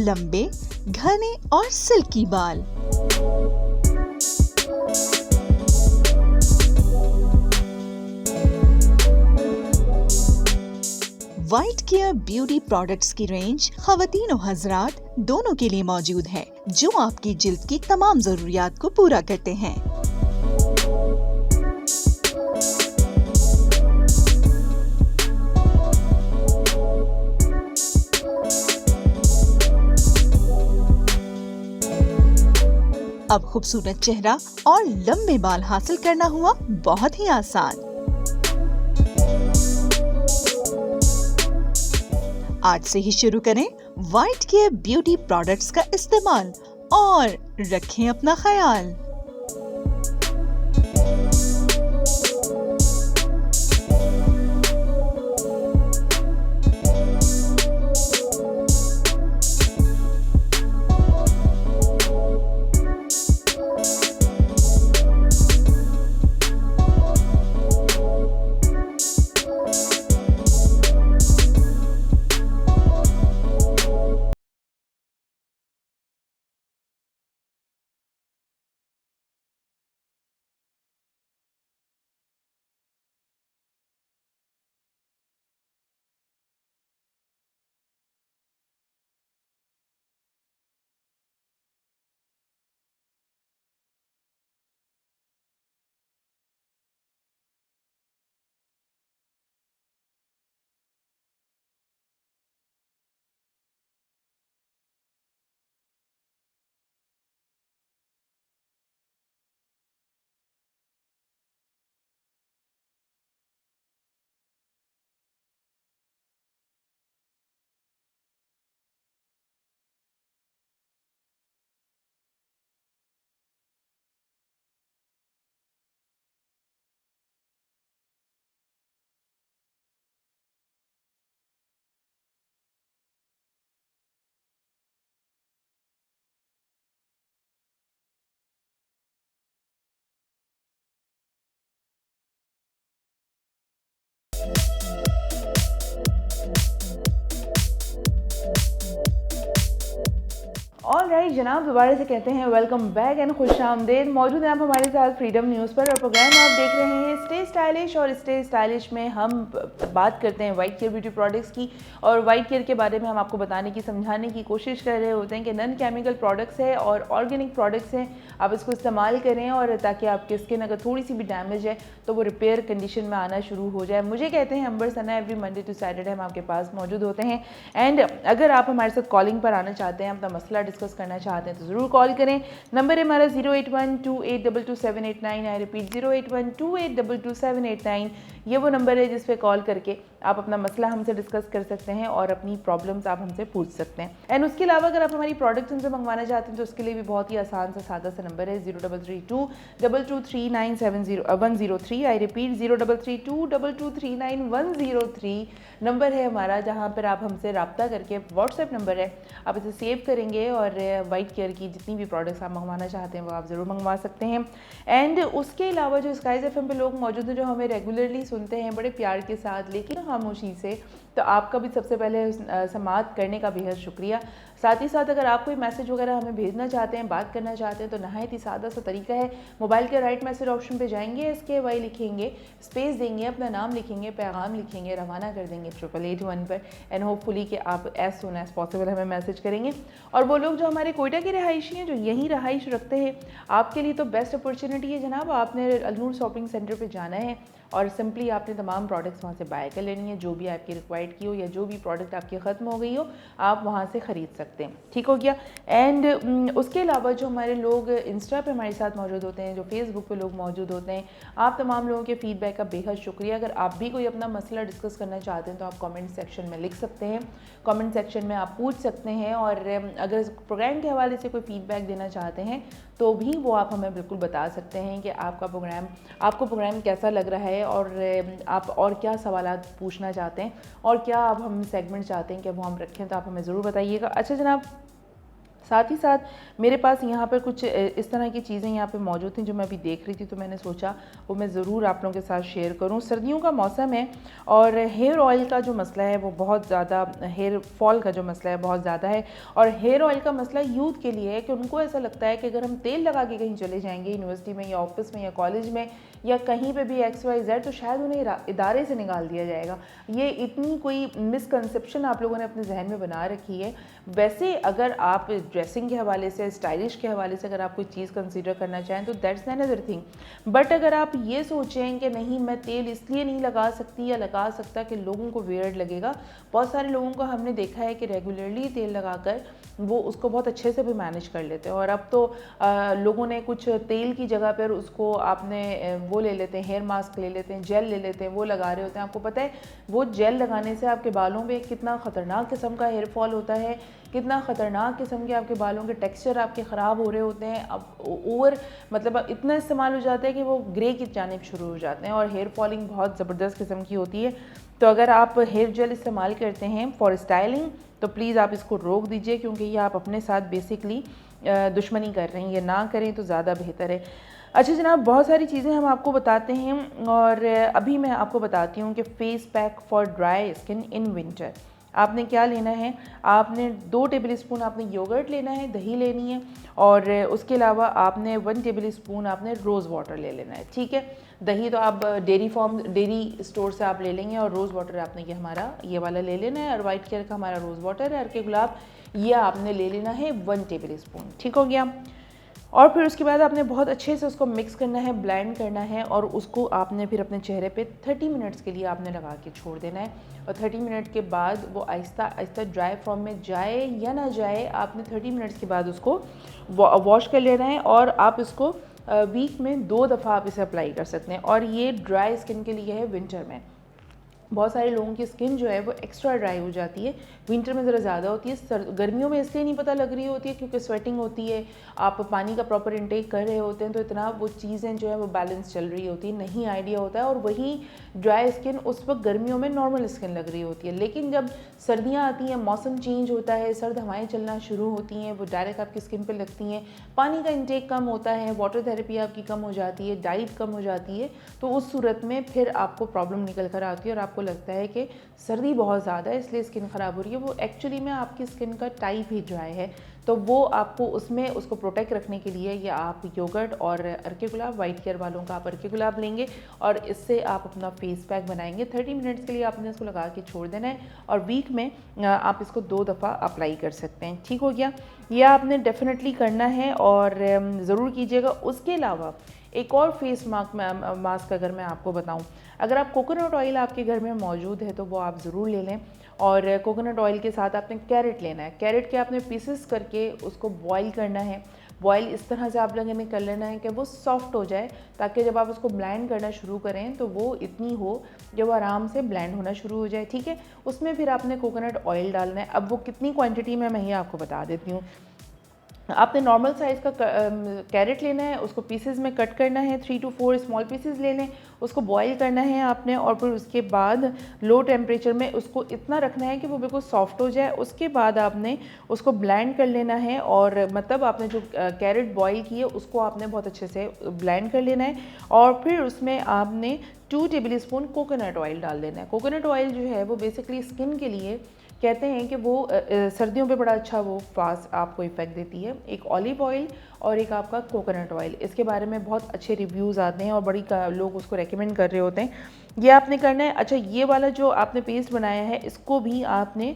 लंबे, घने और सिल्की बाल। वाइट केयर ब्यूटी प्रोडक्ट्स की रेंज ख़वातीन और हज़रात दोनों के लिए मौजूद है, जो आपकी जिल्द की तमाम ज़रूरियात को पूरा करते हैं। अब खूबसूरत चेहरा और लंबे बाल हासिल करना हुआ बहुत ही आसान। आज से ही शुरू करें वाइट केयर ब्यूटी प्रोडक्ट्स का इस्तेमाल और रखें अपना ख्याल। ऑल राइट जनाब, दोबारा से कहते हैं वेलकम बैक एंड खुश आमदेद। मौजूद हैं आप हमारे साथ फ्रीडम न्यूज़ पर और प्रोग्राम आप देख रहे हैं स्टे स्टाइलिश। और स्टे स्टाइलिश में हम बात करते हैं वाइट केयर ब्यूटी प्रोडक्ट्स की, और वाइट केयर के बारे में हम आपको बताने की, समझाने की कोशिश कर रहे होते हैं कि नॉन केमिकल प्रोडक्ट्स है और ऑर्गेनिक प्रोडक्ट्स हैं। आप इसको इस्तेमाल करें और ताकि आपकी स्किन अगर थोड़ी सी भी डैमेज है तो वो रिपेयर कंडीशन में आना शुरू हो जाए। मुझे कहते हैं अंबर सना, एवरी मंडे टू सैटरडे हम आपके पास मौजूद होते हैं। एंड अगर आप हमारे साथ कॉलिंग पर आना चाहते हैं, अपना मसला डिस्कस करना चाहते हैं तो ज़रूर कॉल करें। नंबर है हमारा 08128227889। I repeat 08128227889। ये वो नंबर है जिस पे कॉल करके आप अपना मसला हमसे डिस्कस कर सकते हैं और अपनी प्रॉब्लम्स आप हमसे पूछ सकते हैं। एंड उसके अलावा अगर आप हमारी प्रोडक्ट्स हमसे मंगवाना चाहते हैं तो उसके लिए भी बहुत ही आसान सा सादा सा नंबर है 0332239103। आई रिपीट 0332239103 नंबर है हमारा, जहाँ पर आप हमसे रब्ता करके, व्हाट्सएप नंबर है, आप इसे सेव करेंगे और वाइट केयर की जितनी भी प्रोडक्ट्स आप मंगवाना चाहते हैं वो आप ज़रूर मंगवा सकते हैं। एंड उसके अलावा जो स्काइज एफएम पे लोग मौजूद हैं जो हमें रेगुलरली सुनते हैं बड़े प्यार के साथ लेकिन खामोशी से, तो आपका भी सबसे पहले समाअत करने का बेहद शुक्रिया। साथ ही साथ अगर आप कोई मैसेज वगैरह हमें भेजना चाहते हैं, बात करना चाहते हैं तो नहायत ही सादा सा तरीका है। मोबाइल के राइट मैसेज ऑप्शन पे जाएंगे, SKY लिखेंगे, स्पेस देंगे, अपना नाम लिखेंगे, पैगाम लिखेंगे, रवाना कर देंगे 8881 पर। एंड होपफुली कि आप एज सुन एज पॉसिबल हमें मैसेज करेंगे। और वो लोग जो हमारे कोयटा के रहायशी हैं, जो यहीं रहाइश रखते हैं, आपके लिए तो बेस्ट अपॉर्चुनिटी है जनाब। आपने अलनूर शॉपिंग सेंटर पर जाना है और सिंपली आपने तमाम प्रोडक्ट्स वहाँ से बाय कर लेनी है। जो भी आपकी रिक्वायर्ड की हो या जो भी प्रोडक्ट आपकी ख़त्म हो गई हो, आप वहाँ से ख़रीद सकते हैं। ठीक हो गया। एंड उसके अलावा जो हमारे लोग इंस्टा पे हमारे साथ मौजूद होते हैं, जो फेसबुक पे लोग मौजूद होते हैं, आप तमाम लोगों के फीडबैक का बेहद शुक्रिया। अगर आप भी कोई अपना मसला डिस्कस करना चाहते हैं तो आप कमेंट सेक्शन में लिख सकते हैं, कमेंट सेक्शन में आप पूछ सकते हैं। और अगर प्रोग्राम के हवाले से कोई फीडबैक देना चाहते हैं तो भी वो आप हमें बिल्कुल बता सकते हैं कि आपको प्रोग्राम कैसा लग रहा है और आप और क्या सवालात पूछना चाहते हैं और क्या आप हम सेगमेंट चाहते हैं कि वो हम रखें, तो आप हमें ज़रूर बताइएगा। अच्छा जनाब, साथ ही साथ मेरे पास यहाँ पर कुछ इस तरह की चीज़ें यहाँ पे मौजूद थी जो मैं अभी देख रही थी, तो मैंने सोचा वो मैं ज़रूर आप लोगों के साथ शेयर करूँ। सर्दियों का मौसम है और हेयर ऑयल का जो मसला है वो बहुत ज़्यादा, हेयर फॉल का जो मसला है बहुत ज़्यादा है। और हेयर ऑयल का मसला यूथ के लिए है कि उनको ऐसा लगता है कि अगर हम तेल लगा के कहीं चले जाएंगे यूनिवर्सिटी में या ऑफिस में या कॉलेज में या कहीं पे भी XYZ, तो शायद उन्हें इदारे से निकाल दिया जाएगा। ये इतनी कोई मिसकंसेप्शन आप लोगों ने अपने जहन में बना रखी है। वैसे अगर आप ड्रेसिंग के हवाले से, स्टाइलिश के हवाले से अगर आप कोई चीज़ कंसीडर करना चाहें तो दैट्स अनदर थिंग। बट अगर आप ये सोचें कि नहीं मैं तेल इसलिए नहीं लगा सकती या लगा सकता कि लोगों को वियर्ड लगेगा, बहुत सारे लोगों को हमने देखा है कि रेगुलरली तेल लगाकर वो उसको बहुत अच्छे से भी मैनेज कर लेते हैं। और अब तो लोगों ने कुछ तेल की जगह पर उसको आपने वो ले लेते हैं, हेयर मास्क ले लेते हैं, जेल ले लेते हैं, वो लगा रहे होते हैं। आपको पता है वो जेल लगाने से आपके बालों पे कितना ख़तरनाक किस्म का हेयर फॉल होता है, कितना ख़तरनाक किस्म के आपके बालों के टेक्सचर आपके ख़राब हो रहे होते हैं। अब ओवर मतलब इतना इस्तेमाल हो जाता है कि वो ग्रे की जानिब शुरू हो जाते हैं और हेयर फॉलिंग बहुत ज़बरदस्त किस्म की होती है। तो अगर आप हेयर जेल इस्तेमाल करते हैं फॉर स्टाइलिंग तो प्लीज़ आप इसको रोक दीजिए, क्योंकि ये आप अपने साथ बेसिकली दुश्मनी कर रहे हैं। ये ना करें तो ज़्यादा बेहतर है। अच्छा जनाब, बहुत सारी चीज़ें हम आपको बताते हैं और अभी मैं आपको बताती हूँ कि face pack for dry skin in winter आपने क्या लेना है। आपने 2 टेबल स्पून आपने योगर्ट लेना है, दही लेनी है और उसके अलावा आपने 1 टेबल स्पून आपने रोज़ वाटर ले लेना है। ठीक है, दही तो आप डेयरी स्टोर से आप ले लेंगे और रोज़ वाटर आपने ये हमारा ये वाला ले लेना है। और वाइट केयर का हमारा रोज़ वाटर है, अर्के गुलाब, ये आपने ले लेना है 1 टेबल स्पून। ठीक हो गया। और फिर उसके बाद आपने बहुत अच्छे से उसको मिक्स करना है, ब्लेंड करना है और उसको आपने फिर अपने चेहरे पे 30 मिनट्स के लिए आपने लगा के छोड़ देना है। और 30 मिनट के बाद वो आहिस्ता आहिस्ता ड्राई फॉर्म में जाए या ना जाए, आपने 30 मिनट्स के बाद उसको वॉश कर लेना है। और आप इसको वीक में 2 दफ़ा आप इसे अप्लाई कर सकते हैं। और ये ड्राई स्किन के लिए है विंटर में। बहुत सारे लोगों की स्किन जो है वो एक्स्ट्रा ड्राई हो जाती है, विंटर में ज़रा ज़्यादा होती है। गर्मियों में इसलिए नहीं पता लग रही होती है क्योंकि स्वेटिंग होती है, आप पानी का प्रॉपर इंटेक कर रहे होते हैं, तो इतना वो चीज़ें जो है वो बैलेंस चल रही होती है, नहीं आइडिया होता है। और वही ड्राई स्किन उस वक्त गर्मियों में नॉर्मल स्किन लग रही होती है। लेकिन जब सर्दियाँ आती हैं, मौसम चेंज होता है, सर्द हवाएँ चलना शुरू होती हैं, वो डायरेक्ट आपकी स्किन पर लगती हैं, पानी का इंटेक कम होता है, वाटर थेरेपी आपकी कम हो जाती है, डाइट कम हो जाती है, तो उस सूरत में फिर आपको प्रॉब्लम निकल कर आती है और आपको लगता है कि सर्दी बहुत ज़्यादा है इसलिए स्किन ख़राब हो रही है। वो एक्चुअली में आपकी स्किन का टाइप ही ड्राई है। तो वो आपको उसमें उसको प्रोटेक्ट रखने के लिए या आप योगर्ट और अर्के गुलाब, वाइट केयर वालों का आप अर्के गुलाब लेंगे और इससे आप अपना फेस पैक बनाएंगे। 30 मिनट्स के लिए आपने इसको लगा के छोड़ देना है और वीक में आप इसको 2 दफ़ा अप्लाई कर सकते हैं। ठीक हो गया, यह आपने डेफिनेटली करना है और ज़रूर कीजिएगा। उसके अलावा एक और फेस मास्क अगर मैं आपको बताऊं, अगर आप कोकोनट ऑयल आपके घर में मौजूद है तो वो आप ज़रूर ले लें। और कोकोनट ऑयल के साथ आपने कैरेट लेना है। कैरेट के आपने पीसेस करके उसको बॉईल करना है। बॉईल इस तरह से आप लोगों ने कर लेना है कि वो सॉफ्ट हो जाए, ताकि जब आप उसको ब्लेंड करना शुरू करें तो वो इतनी हो जब वो आराम से ब्लेंड होना शुरू हो जाए। ठीक है, उसमें फिर आपने कोकोनट ऑयल डालना है। अब वो कितनी क्वांटिटी में मैं ये आपको बता देती हूँ। आपने नॉर्मल साइज़ का कैरेट लेना है, उसको पीसेस में कट करना है, 3 to 4 स्मॉल पीसेस ले लें, उसको बॉईल करना है आपने और फिर उसके बाद लो टेम्परेचर में उसको इतना रखना है कि वो बिल्कुल सॉफ्ट हो जाए। उसके बाद आपने उसको ब्लेंड कर लेना है और मतलब आपने जो कैरेट बॉईल की है उसको आपने बहुत अच्छे से ब्लेंड कर लेना है और फिर उसमें आपने 2 टेबल स्पून कोकोनट ऑयल डाल देना है। कोकोनट ऑयल जो है वो बेसिकली स्किन के लिए कहते हैं कि वो सर्दियों पे बड़ा अच्छा वो फास्ट आपको इफ़ेक्ट देती है। एक ऑलिव ऑयल और एक आपका कोकोनट ऑयल, इसके बारे में बहुत अच्छे रिव्यूज़ आते हैं और बड़ी लोग उसको रेकमेंड कर रहे होते हैं। ये आपने करना है। अच्छा, ये वाला जो आपने पेस्ट बनाया है इसको भी आपने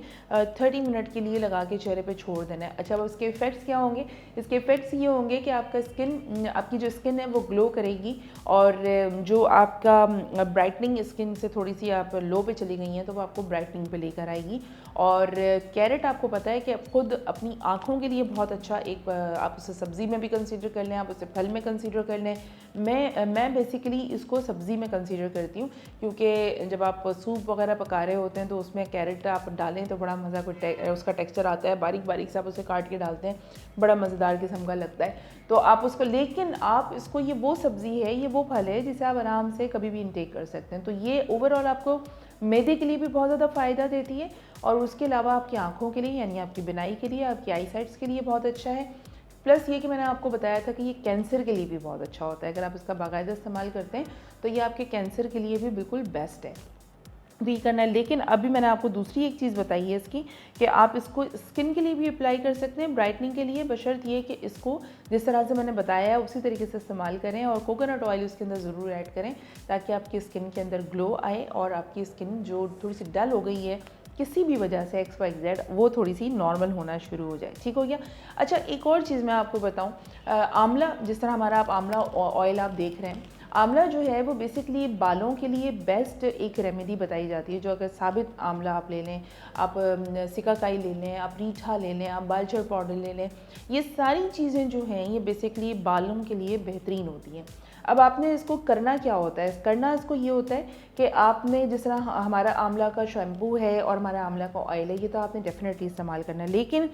30 मिनट के लिए लगा के चेहरे पे छोड़ देना है। अच्छा, अब इसके इफ़ेक्ट्स क्या होंगे? इसके इफ़ेक्ट्स ये होंगे कि आपकी जो स्किन है वो ग्लो करेगी और जो आपका ब्राइटनिंग स्किन से थोड़ी सी आप लो पे चली गई हैं तो वो आपको ब्राइटनिंग पे लेकर आएगी। और कैरेट आपको पता है कि खुद अपनी आँखों के लिए बहुत अच्छा एक आप उसे सब्ज़ी में भी कंसीडर कर लें, आप उसे फल में कंसीडर कर लें। मैं बेसिकली इसको सब्ज़ी में कंसीडर करती हूँ, क्योंकि जब आप सूप वगैरह पका रहे होते हैं तो उसमें कैरेट आप डालें तो बड़ा मज़ा उसका टेक्सचर आता है। बारीक बारीक से आप उसे काट के डालते हैं, बड़ा मज़ेदार किस्म का लगता है। तो आप उसको, लेकिन आप इसको, ये वो सब्ज़ी है, ये वो फल है जिसे आप आराम से कभी भी इनटेक कर सकते हैं। तो ये ओवरऑल आपको मैदे के लिए भी बहुत ज़्यादा फ़ायदा देती है और उसके अलावा आपकी आँखों के लिए, यानी आपकी बिनाई के लिए, आपकी आई साइट्स के लिए बहुत अच्छा है। प्लस ये कि मैंने आपको बताया था कि ये कैंसर के लिए भी बहुत अच्छा होता है। अगर आप इसका बाकायदा इस्तेमाल करते हैं तो ये आपके कैंसर के लिए भी बिल्कुल बेस्ट है, भी करना है। लेकिन अभी मैंने आपको दूसरी एक चीज़ बताई है इसकी, कि आप इसको स्किन के लिए भी अप्लाई कर सकते हैं, ब्राइटनिंग के लिए, बशर्त ये कि इसको जिस तरह से मैंने बताया है उसी तरीके से इस्तेमाल करें और कोकोनट ऑयल उसके अंदर ज़रूर ऐड करें, ताकि आपकी स्किन के अंदर ग्लो आए और आपकी स्किन जो थोड़ी सी डल हो गई है किसी भी वजह से XYZ, वो थोड़ी सी नॉर्मल होना शुरू हो जाए। ठीक हो गया। अच्छा, एक और चीज़ मैं आपको बताऊं, आंवला, जिस तरह हमारा आप आंवला ऑयल आप देख रहे हैं, आंवला जो है वो बेसिकली बालों के लिए बेस्ट एक रेमेडी बताई जाती है। जो अगर साबित आंवला आप ले लें, आप सिकाकाई ले लें, आप रीठा ले लें, आप बालचर पाउडर ले लें, ये सारी चीज़ें जो हैं ये बेसिकली बालों के लिए बेहतरीन होती हैं। अब आपने इसको करना क्या होता है? करना इसको ये होता है कि आपने, जिस तरह हमारा आंवला का शैम्पू है और हमारा आंवला का ऑयल है, ये तो आपने डेफिनेटली इस्तेमाल करना है। लेकिन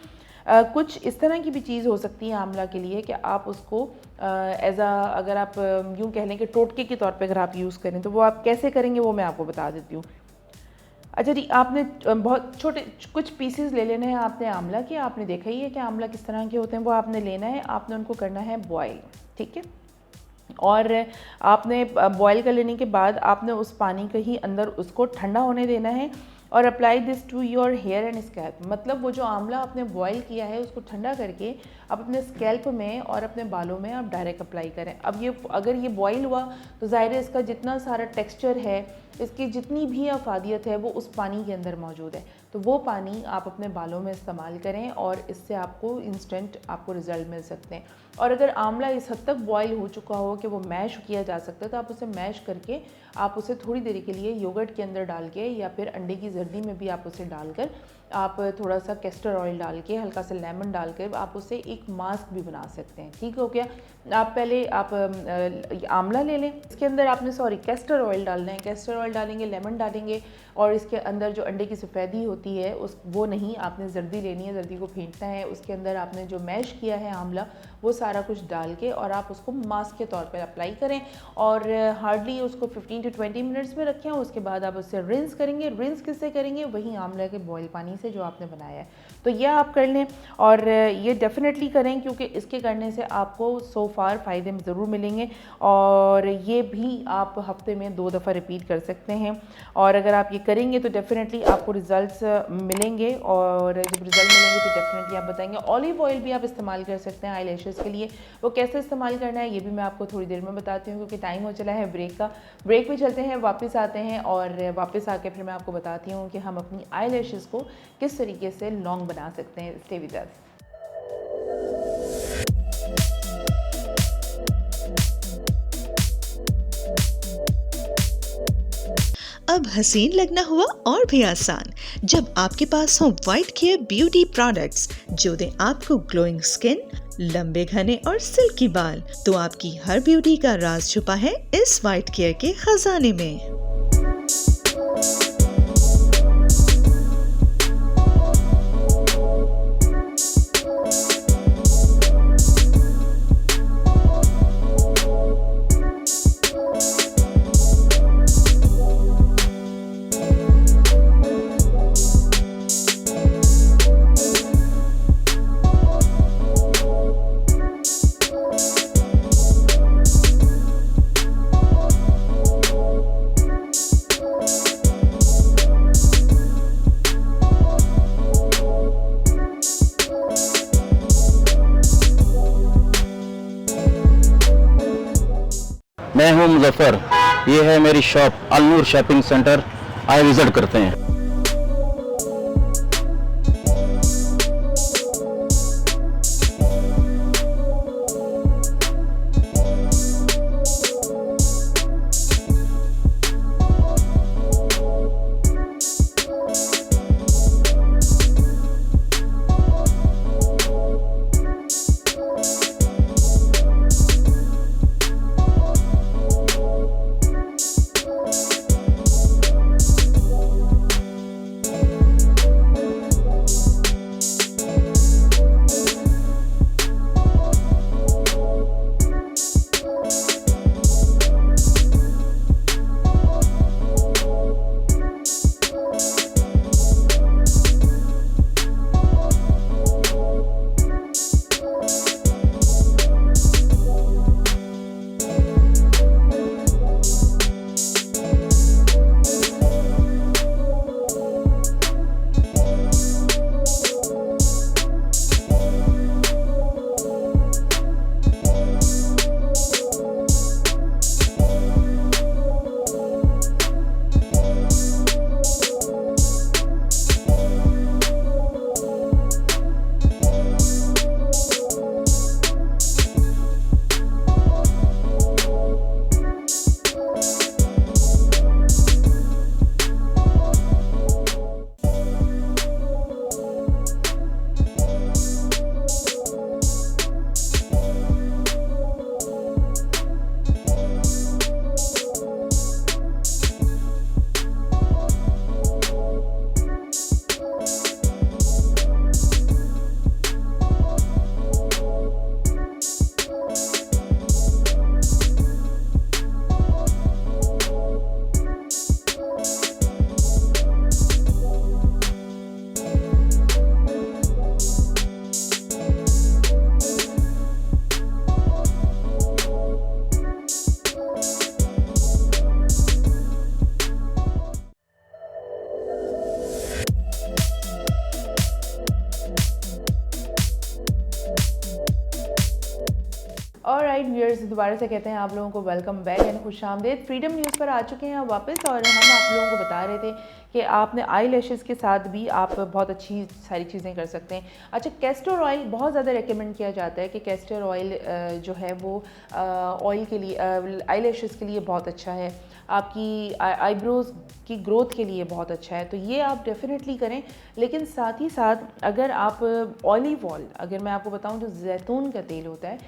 कुछ इस तरह की भी चीज़ हो सकती है आंवला के लिए कि आप उसको अगर आप यूँ कह लें कि टोटके के तौर पे अगर आप यूज़ करें, तो वो आप कैसे करेंगे वो मैं आपको बता देती हूँ। अच्छा जी, आपने बहुत छोटे कुछ पीसेस ले लेने हैं आपने आंवला के। आपने देखा ही है कि आंवला किस तरह के होते हैं, वो आपने लेना है, आपने उनको करना है बॉयल। ठीक है, और आपने बॉयल कर लेने के बाद आपने उस पानी के ही अंदर उसको ठंडा होने देना है और apply this to your hair and scalp. मतलब वो जो आंवला आपने बॉयल किया है उसको ठंडा करके आप अपने स्कैल्प में और अपने बालों में आप डायरेक्ट अप्लाई करें। अब ये अगर ये बॉयल हुआ तो ज़ाहिर है इसका जितना सारा टेक्सचर है, इसकी जितनी भी अफादियत है वो उस पानी के अंदर मौजूद है। तो वो पानी आप अपने बालों में इस्तेमाल करें और इससे आपको इंस्टेंट आपको रिज़ल्ट मिल सकते हैं। और अगर आंवला इस हद तक बॉयल हो चुका हो कि वो मैश किया जा सकता है, तो आप उसे मैश करके आप उसे थोड़ी देर के लिए योगर्ट के अंदर डाल के या फिर अंडे की जर्दी में भी आप उसे डालकर, आप थोड़ा सा कैस्टर ऑयल डाल के, हल्का सा लेमन डाल कर आप उसे एक मास्क भी बना सकते हैं। ठीक हो गया। आप पहले आप आंवला ले लें, इसके अंदर आपने कैस्टर ऑयल डालना है। कैस्टर ऑयल डालेंगे, लेमन डालेंगे और इसके अंदर जो अंडे की सफ़ेदी होती है वो नहीं, आपने जर्दी लेनी है, जर्दी को फेंटना है। उसके अंदर आपने जो मैश किया है आंवला वो सारा कुछ डाल के और आप उसको मास्क के तौर पर अप्लाई करें और हार्डली उसको 15 to 20 मिनट्स में रखें। उसके बाद आप उससे रिंस करेंगे। रिंस किससे करेंगे वही आंवला के बॉयल पानी से जो आपने बनाया है। तो यह आप कर लें और ये डेफिनेटली करें क्योंकि इसके करने से आपको सो फार फ़ायदे ज़रूर मिलेंगे और ये भी आप हफ्ते में 2 दफ़ा रिपीट कर सकते हैं। और अगर आप ये करेंगे तो डेफिनेटली आपको रिज़ल्ट्स मिलेंगे और जब रिज़ल्ट मिलेंगे तो डेफिनेटली आप बताएंगे। ऑलिव ऑयल भी आप इस्तेमाल कर सकते हैं आई लैशेज़ के लिए। वो कैसे इस्तेमाल करना है ये भी मैं आपको थोड़ी देर में बताती हूँ क्योंकि टाइम हो चला है ब्रेक का। ब्रेक पे चलते हैं, वापस आते हैं और वापस आके फिर मैं आपको बताती हूँ कि हम अपनी आई लैशेज़ को किस तरीके से लॉन्ग बना सकते हैं। Stay with us. अब हसीन लगना हुआ और भी आसान जब आपके पास हो वाइट केयर ब्यूटी प्रोडक्ट्स जो दें आपको ग्लोइंग स्किन, लंबे घने और सिल्की बाल। तो आपकी हर ब्यूटी का राज छुपा है इस वाइट केयर के खजाने में। मैं हूं मुजफ्फर, ये है मेरी शॉप अलनूर शॉपिंग सेंटर। आए विजिट करते हैं। ऑलराइट व्यूअर्स, दोबारा से कहते हैं आप लोगों को वेलकम बैक एंड खुशामदीद। फ्रीडम न्यूज़ पर आ चुके हैं वापस और हम आप लोगों को बता रहे थे कि आपने आई लैशेज़ के साथ भी आप बहुत अच्छी सारी चीज़ें कर सकते हैं। अच्छा, कैस्टर ऑयल बहुत ज़्यादा रेकमेंड किया जाता है कि कैस्टर ऑयल जो है वो ऑयल के लिए आई लैशेज़ के लिए बहुत अच्छा है, आपकी आईब्रोज़ की ग्रोथ के लिए बहुत अच्छा है, तो ये आप डेफिनेटली करें। लेकिन साथ ही साथ अगर आप ऑलिव ऑयल, अगर मैं आपको बताऊं जो जैतून का तेल होता है,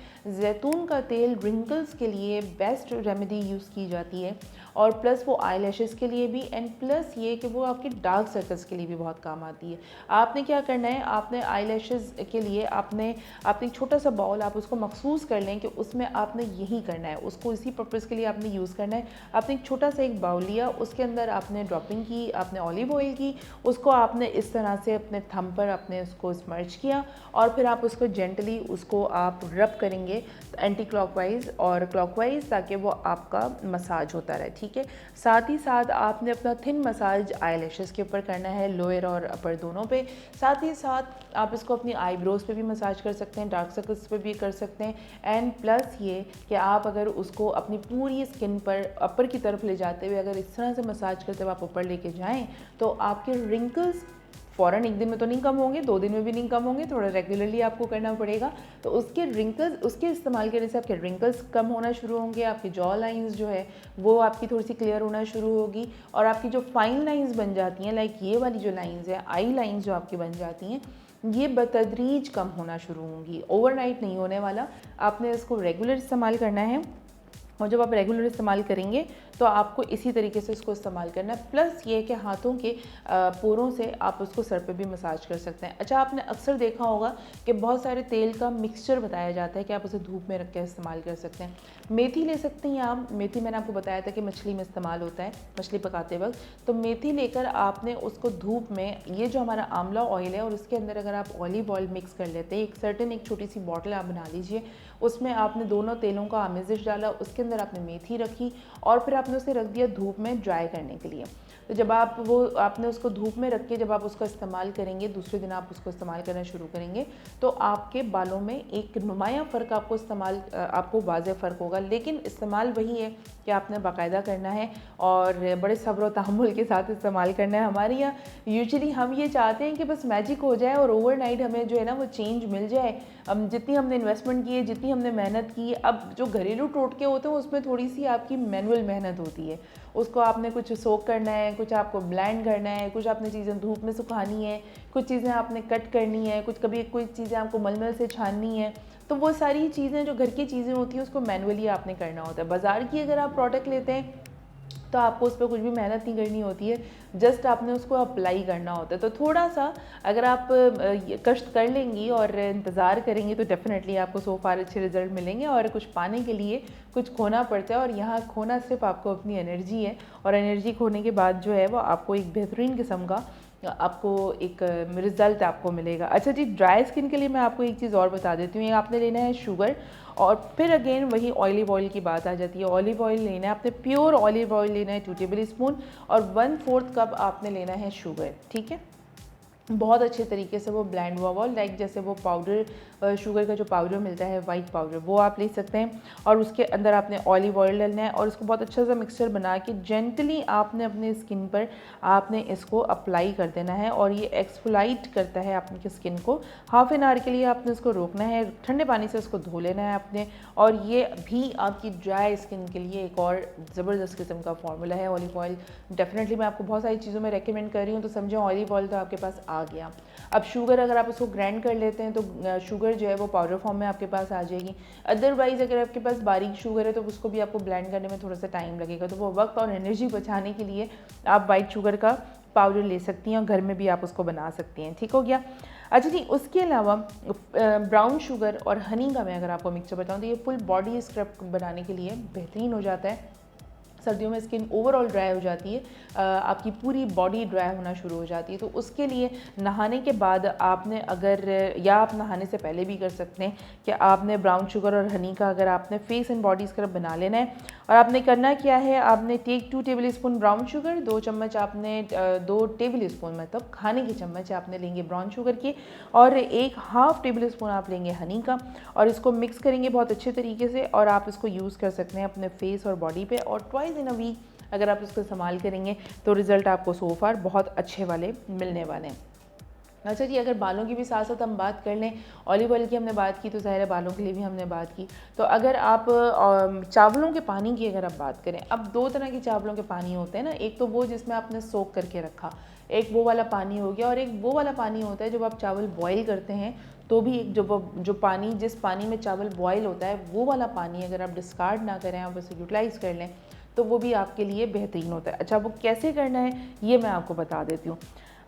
जैतून का तेल रिंकल्स के लिए बेस्ट रेमेडी यूज़ की जाती है और प्लस वो आई लैशेज़ के लिए भी, एंड प्लस ये कि वो आपके डार्क सर्कल्स के लिए भी बहुत काम आती है। आपने क्या करना है, आपने आई लैशेज़ के लिए आपने एक छोटा सा बाउल आप उसको मखसूस कर लें कि उसमें आपने यही करना है, उसको इसी पर्पज़ के लिए आपने यूज़ करना है। आपने एक छोटा सा एक बाउल लिया, उसके अंदर आपने ड्रॉपिंग की, आपने ऑलिव ऑयल की, उसको आपने इस तरह से अपने थंब पर आपने उसको स्मर्च किया और फिर आप उसको जेंटली उसको आप रब करेंगे एंटी क्लॉकवाइज और क्लॉकवाइज, ताकि वो आपका मसाज होता रहे, ठीक है। साथ ही साथ आपने अपना थिन मसाज आई लैशेज़ के ऊपर करना है, लोअर और अपर दोनों पे। साथ ही साथ आप इसको अपनी आईब्रोज पे भी मसाज कर सकते हैं, डार्क सर्कल्स पे भी कर सकते हैं, एंड प्लस ये कि आप अगर उसको अपनी पूरी स्किन पर अपर की तरफ ले जाते हुए अगर इस तरह से मसाज करते हुए आप ऊपर लेके जाएं तो आपके रिंकल्स फ़ौरन एक दिन में तो नहीं कम होंगे, 2 दिन में भी नहीं कम होंगे, थोड़ा रेगुलरली आपको करना पड़ेगा। तो उसके रिंकल्स, उसके इस्तेमाल करने से आपके रिंकल्स कम होना शुरू होंगे, आपकी जॉ लाइंस जो है वो आपकी थोड़ी सी क्लियर होना शुरू होगी और आपकी जो फाइन लाइंस बन जाती हैं, लाइक ये वाली जो लाइंस है, आई लाइंस जो आपकी बन जाती हैं, ये बतदरीज कम होना शुरू होंगी, ओवरनाइट नहीं होने वाला। आपने इसको रेगुलर इस्तेमाल करना है और जब आप रेगुलर इस्तेमाल करेंगे तो आपको इसी तरीके से इसको इस्तेमाल करना है। प्लस ये कि हाथों के पोरों से आप उसको सर पे भी मसाज कर सकते हैं। अच्छा, आपने अक्सर देखा होगा कि बहुत सारे तेल का मिक्सचर बताया जाता है कि आप उसे धूप में रख के इस्तेमाल कर सकते हैं। मेथी ले सकते हैं आप, मेथी मैंने आपको बताया था कि मछली में इस्तेमाल होता है, मछली पकाते वक्त। तो मेथी लेकर आपने उसको धूप में, ये जो हमारा आंवला ऑयल है और उसके अंदर अगर आप ऑलिव ऑयल मिक्स कर लेते हैं, एक छोटी सी बॉटल आप बना लीजिए, उसमें आपने दोनों तेलों का आमेजिश डाला, उसके अंदर आपने मेथी रखी और फिर आपने उसे रख दिया धूप में ड्राई करने के लिए। तो जब आपने उसको धूप में रख के जब आप उसको इस्तेमाल करेंगे, दूसरे दिन आप उसको इस्तेमाल करना शुरू करेंगे तो आपके बालों में एक नुमाया फ़र्क आपको वाज़ेह फ़र्क होगा। लेकिन इस्तेमाल वही है कि आपने बाकायदा करना है और बड़े सब्र और तहम्मुल के साथ इस्तेमाल करना है। हमारे यहाँ यूजुअली हम ये चाहते हैं कि बस मैजिक हो जाए और ओवरनाइट हमें जो है ना वो चेंज मिल जाए। जितनी हमने इन्वेस्टमेंट की है, जितनी हमने मेहनत की, अब जो घरेलू टोटके होते हैं उसमें थोड़ी सी आपकी मैनुअल मेहनत होती है। उसको आपने कुछ सोक करना है, कुछ आपको ब्लेंड करना है, कुछ आपने चीज़ें धूप में सुखानी है, कुछ चीज़ें आपने कट करनी है, कुछ चीज़ें आपको मलमल से छाननी है। तो वो सारी चीज़ें जो घर की चीज़ें होती हैं उसको मैनुअली आपने करना होता है। बाज़ार की अगर आप प्रोडक्ट लेते हैं तो आपको उस पर कुछ भी मेहनत नहीं करनी होती है, जस्ट आपने उसको अप्लाई करना होता है। तो थोड़ा सा अगर आप कष्ट कर लेंगी और इंतज़ार करेंगी तो डेफिनेटली आपको सो फार अच्छे रिजल्ट मिलेंगे। और कुछ पाने के लिए कुछ खोना पड़ता है और यहाँ खोना सिर्फ आपको अपनी एनर्जी है, और एनर्जी खोने के बाद जो है वो आपको एक बेहतरीन किस्म का आपको एक रिज़ल्ट आपको मिलेगा। अच्छा जी, ड्राई स्किन के लिए मैं आपको एक चीज़ और बता देती हूँ। ये आपने लेना है शुगर, और फिर अगेन वही ऑलिव ऑयल की बात आ जाती है। ऑलिव ऑयल लेना है आपने, प्योर ऑलिव ऑयल लेना है 2 टेबल स्पून, और 1/4 कप आपने लेना है शुगर, ठीक है। बहुत अच्छे तरीके से वो ब्लेंड हुआ हुआ, लाइक जैसे वो पाउडर शुगर का जो पाउडर मिलता है वाइट पाउडर, वो आप ले सकते हैं। और उसके अंदर आपने ऑलिव ऑयल डालना है और इसको बहुत अच्छा सा मिक्सचर बना के जेंटली आपने अपने स्किन पर आपने इसको अप्लाई कर देना है। और ये एक्सफोलाइट करता है आपकी स्किन को। हाफ एन आवर के लिए आपने उसको रोकना है, ठंडे पानी से उसको धो लेना है आपने। और ये भी आपकी ड्राई स्किन के लिए एक और ज़बरदस्त किस्म का फार्मूला है। ऑलिव ऑयल डेफिनेटली मैं आपको बहुत सारी चीज़ों में रेकमेंड कर रही हूँ, तो समझो ऑलिव ऑयल तो आपके पास आ गया। अब शुगर अगर आप उसको ग्राइंड कर लेते हैं तो शुगर जो है वो पाउडर फॉर्म में आपके पास आ जाएगी। अदरवाइज़ अगर आपके पास बारीक शुगर है तो उसको भी आपको ब्लेंड करने में थोड़ा सा टाइम लगेगा। तो वो वक्त और एनर्जी बचाने के लिए आप वाइट शुगर का पाउडर ले सकती हैं और घर में भी आप उसको बना सकती हैं, ठीक हो गया। अच्छा जी, उसके अलावा ब्राउन शुगर और हनी का मैं अगर आपको मिक्सचर बताऊँ तो ये फुल बॉडी स्क्रब बनाने के लिए बेहतरीन हो जाता है। सर्दियों में स्किन ओवरऑल ड्राई हो जाती है, आपकी पूरी बॉडी ड्राई होना शुरू हो जाती है। तो उसके लिए नहाने के बाद आपने अगर, या आप नहाने से पहले भी कर सकते हैं कि आपने ब्राउन शुगर और हनी का अगर आपने फेस एंड बॉडी स्क्रब बना लेना है। और आपने करना क्या है, आपने take 2 table spoon brown sugar, 2 चम्मच आपने 2 टेबल स्पून मतलब खाने के चम्मच आपने लेंगे ब्राउन शुगर के, और 1/2 टेबल स्पून आप लेंगे हनी का, और इसको मिक्स करेंगे बहुत अच्छे तरीके से। और आप इसको यूज़ कर सकते हैं अपने फेस और बॉडी पे, और ट्वाइस इन अ वीक अगर आप इसको इस्तेमाल करेंगे तो रिज़ल्ट आपको सो फार बहुत अच्छे वाले मिलने वाले हैं। अच्छा जी, अगर बालों की भी साथ साथ हम बात कर लें, ऑलिव ऑयल की हमने बात की तो ज़ाहिर है बालों के लिए भी हमने बात की। तो अगर आप चावलों के पानी की अगर आप बात करें, अब 2 तरह के चावलों के पानी होते हैं ना, एक तो वो जिसमें आपने सोक करके रखा, एक वो वाला पानी हो गया, और एक वो वाला पानी होता है जब आप चावल बॉयल करते हैं तो भी एक जो पानी, जिस पानी में चावल बॉयल होता है वो वाला पानी अगर आप डिस्कार्ड ना करें, आप उसे यूटिलाइज़ कर लें तो वो भी आपके लिए बेहतरीन होता है। अच्छा, वो कैसे करना है ये मैं आपको बता देती हूँ।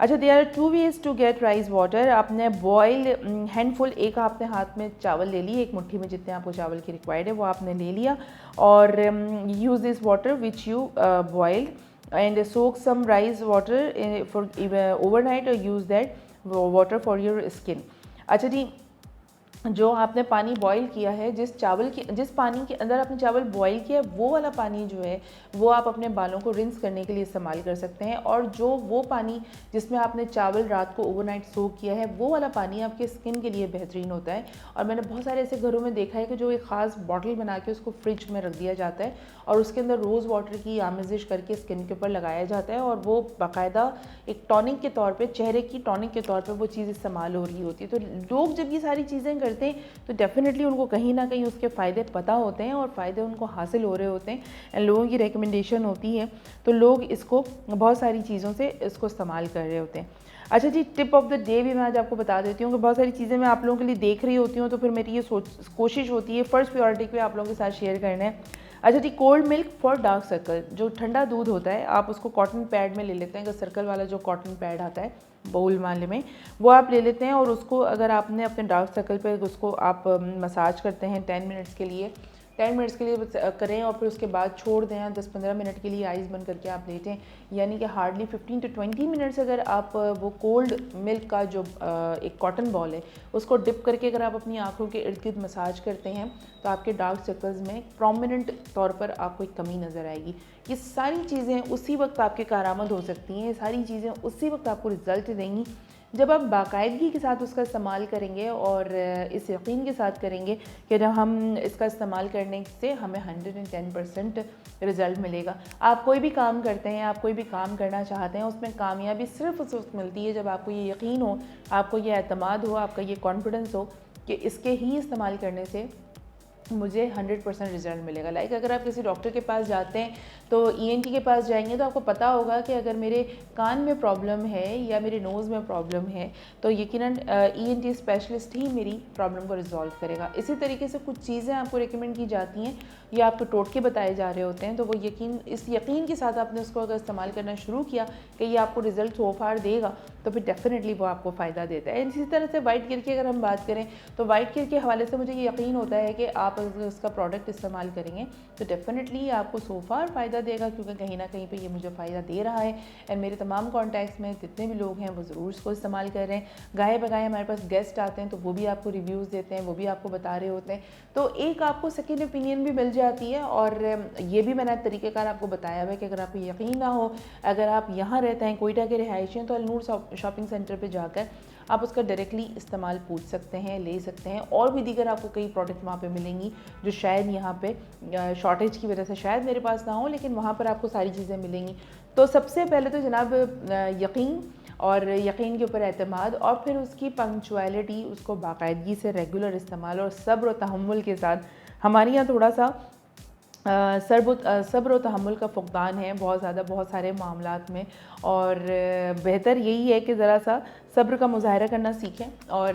अच्छा, there are 2 ways to get rice water. आपने बॉयल हैंडफुल, एक आपने हाथ में चावल ले लिए, एक मुट्ठी में जितने आपको चावल की रिक्वायर्ड है वो आपने ले लिया, और use this water which you boiled and soak some rice water for overnight, or use that water for your skin। अच्छा जी, जो आपने पानी बॉईल किया है, जिस पानी के अंदर आपने चावल बॉईल किया है, वो वाला पानी जो है वो आप अपने बालों को रिंस करने के लिए इस्तेमाल कर सकते हैं। और जो वो पानी जिसमें आपने चावल रात को ओवरनाइट सोक किया है, वो वाला पानी आपके स्किन के लिए बेहतरीन होता है। और मैंने बहुत सारे ऐसे घरों में देखा है कि जो एक ख़ास बॉटल बना के उसको फ्रिज में रख दिया जाता है और उसके अंदर रोज़ वाटर की आमेजिश करके स्किन के ऊपर लगाया जाता है, और वो बाकायदा एक टॉनिक के तौर पर, चेहरे की टॉनिक के तौर पर वो चीज़ इस्तेमाल हो रही होती है। तो लोग जब ये सारी चीज़ें करते हैं तो डेफिनेटली उनको कहीं ना कहीं उसके फ़ायदे पता होते हैं और फ़ायदे उनको हासिल हो रहे होते हैं, एंड लोगों की रिकमेंडेशन होती है, तो लोग इसको बहुत सारी चीज़ों से इसको इस्तेमाल कर रहे होते हैं। अच्छा जी, टिप ऑफ द डे भी मैं आज आपको बता देती हूँ कि बहुत सारी चीज़ें मैं आप लोगों के लिए देख रही होती हूँ, तो फिर मेरी ये कोशिश होती है फर्स्ट प्रायोरिटी पे आप लोगों के साथ शेयर करना है। अच्छा जी, cold milk for dark circle. जो ठंडा दूध होता है, आप उसको कॉटन पैड में ले लेते हैं, अगर सर्कल वाला जो कॉटन पैड आता है बाउल वाले में, वो आप ले लेते हैं, और उसको अगर आपने अपने डार्क सर्कल पे उसको आप मसाज करते हैं 10 मिनट्स के लिए करें, और फिर उसके बाद छोड़ दें 10-15 मिनट के लिए, आइज़ बंद करके आप लेटें, यानी कि हार्डली 15 to 20 मिनट्स अगर आप वो कोल्ड मिल्क का जो एक कॉटन बॉल है उसको डिप करके अगर आप अपनी आँखों के इर्द गिर्द मसाज करते हैं, तो आपके डार्क सर्कल्स में प्रोमिनेंट तौर पर आपको एक कमी नज़र आएगी। ये सारी चीज़ें उसी वक्त आपके कारआमद हो सकती हैं, ये सारी चीज़ें उसी वक्त आपको रिज़ल्ट देंगी जब आप बाकायदगी के साथ उसका इस्तेमाल करेंगे, और इस यकीन के साथ करेंगे कि जब हम इसका इस्तेमाल करने से हमें 110% रिज़ल्ट मिलेगा। आप कोई भी काम करते हैं, आप कोई भी काम करना चाहते हैं, उसमें कामयाबी सिर्फ उस वक्त मिलती है जब आपको ये यकीन हो, आपको ये एतमाद हो, आपका ये कॉन्फिडेंस हो कि इसके ही इस्तेमाल करने से मुझे 100% रिज़ल्ट मिलेगा। लाइक अगर आप किसी डॉक्टर के पास जाते हैं तो ENT के पास जाएंगे तो आपको पता होगा कि अगर मेरे कान में प्रॉब्लम है या मेरे नोज़ में प्रॉब्लम है तो यकीनन ENT स्पेशलिस्ट ही मेरी प्रॉब्लम को रिजॉल्व करेगा। इसी तरीके से कुछ चीज़ें आपको रिकमेंड की जाती हैं या आपको टोटके बताए जा रहे होते हैं, तो वो इस यकीन के साथ आपने उसको अगर इस्तेमाल करना शुरू किया कि ये आपको रिज़ल्ट सो फार देगा, तो फिर डेफिनेटली वो आपको फ़ायदा देता है। इसी तरह से वाइट केयर की अगर हम बात करें तो वाइट केयर के हवाले से मुझे ये यकीन होता है कि आप अगर उसका प्रोडक्ट इस्तेमाल करेंगे तो डेफिनेटली आपको सो फार फ़ायदा देगा, क्योंकि कहीं ना कहीं पे ये मुझे फ़ायदा दे रहा है। एंड मेरे तमाम कॉन्टैक्ट्स में जितने भी लोग हैं वो ज़रूर इसको इस्तेमाल कर रहे हैं। गाए बगाए हमारे पास गेस्ट आते हैं तो वो भी आपको रिव्यूज़ देते हैं, वो भी आपको बता रहे होते हैं, तो एक आपको सेकेंड ओपिनियन भी मिल जाती है। और ये भी मैंने तरीक़ेकार आपको बताया हुआ है कि अगर आपको यकीन ना हो, अगर आप यहाँ रहते हैं कोयटा के रिहायशी हैं, तो अलनूर शॉपिंग सेंटर पर जाकर आप उसका डायरेक्टली इस्तेमाल पूछ सकते हैं, ले सकते हैं। और भी दीगर आपको कई प्रोडक्ट वहाँ पे मिलेंगी जो शायद यहाँ पे शॉर्टेज की वजह से शायद मेरे पास ना हो, लेकिन वहाँ पर आपको सारी चीज़ें मिलेंगी। तो सबसे पहले तो जनाब यकीन, और यकीन के ऊपर एतमाद, और फिर उसकी पंक्चुअलिटी, उसको बाकायदगी से रेगुलर इस्तेमाल और सब्र और तहम्मुल के साथ। हमारे यहाँ थोड़ा सा सब्र और तहम्मुल का फुक़दान है बहुत ज़्यादा बहुत सारे मामलात में, और बेहतर यही है कि ज़रा सा सब्र का मुज़ाहरा करना सीखें। और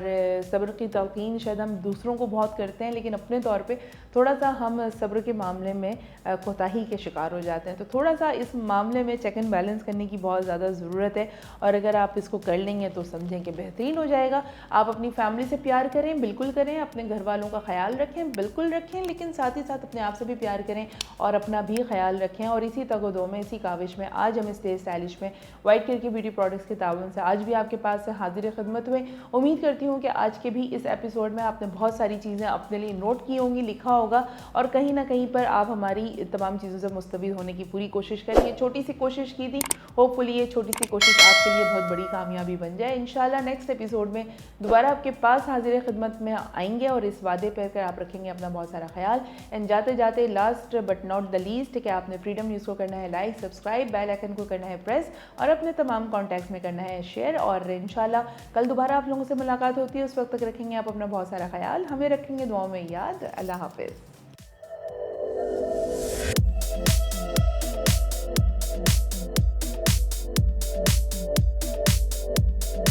सब्र की तलक़ीन शायद हम दूसरों को बहुत करते हैं, लेकिन अपने तौर पे थोड़ा सा हम सब्र के मामले में कोताही के शिकार हो जाते हैं। तो थोड़ा सा इस मामले में चेक एंड बैलेंस करने की बहुत ज़्यादा ज़रूरत है, और अगर आप इसको कर लेंगे तो समझें कि बेहतरीन हो जाएगा। आप अपनी फैमिली से प्यार करें, बिल्कुल करें, अपने घर वालों का ख्याल रखें, बिल्कुल रखें, लेकिन साथ ही साथ अपने आप से भी प्यार करें और अपना भी ख्याल रखें। और इसी तगोदो में, इसी काविश में आज हम स्टे स्टाइलिश में वाइट केयर की ब्यूटी प्रोडक्ट्स के ताउन से आज भी आपके पास हाजिर खिदमत हुए। उम्मीद करती हूँ कि आज के भी इस एपिसोड में आपने बहुत सारी चीज़ें अपने लिए नोट की होंगी, लिखा होगा, और कहीं ना कहीं पर आप हमारी तमाम चीज़ों से मुस्तफ़ीद होने की पूरी कोशिश करें। ये छोटी सी कोशिश की थी, होपफुली ये छोटी सी कोशिश आपके लिए बहुत बड़ी कामयाबी बन जाए। इंशाल्लाह नेक्स्ट एपिसोड में दोबारा आपके पास हाजिर खिदमत में आएंगे, और इस वादे पर आप रखेंगे अपना बहुत सारा ख्याल। एंड जाते जाते last but not the least कि आपने फ्रीडम न्यूज़ को करना है लाइक, सब्सक्राइब, बेल आइकन को करना है प्रेस, और अपने तमाम कॉन्टैक्ट्स में करना है शेयर। और इंशाल्लाह कल दोबारा आप लोगों से मुलाकात होती है, उस वक्त तक रखेंगे आप अपना बहुत सारा ख्याल, हमें रखेंगे दुआओं में याद। अल्लाह हाफ़िज़।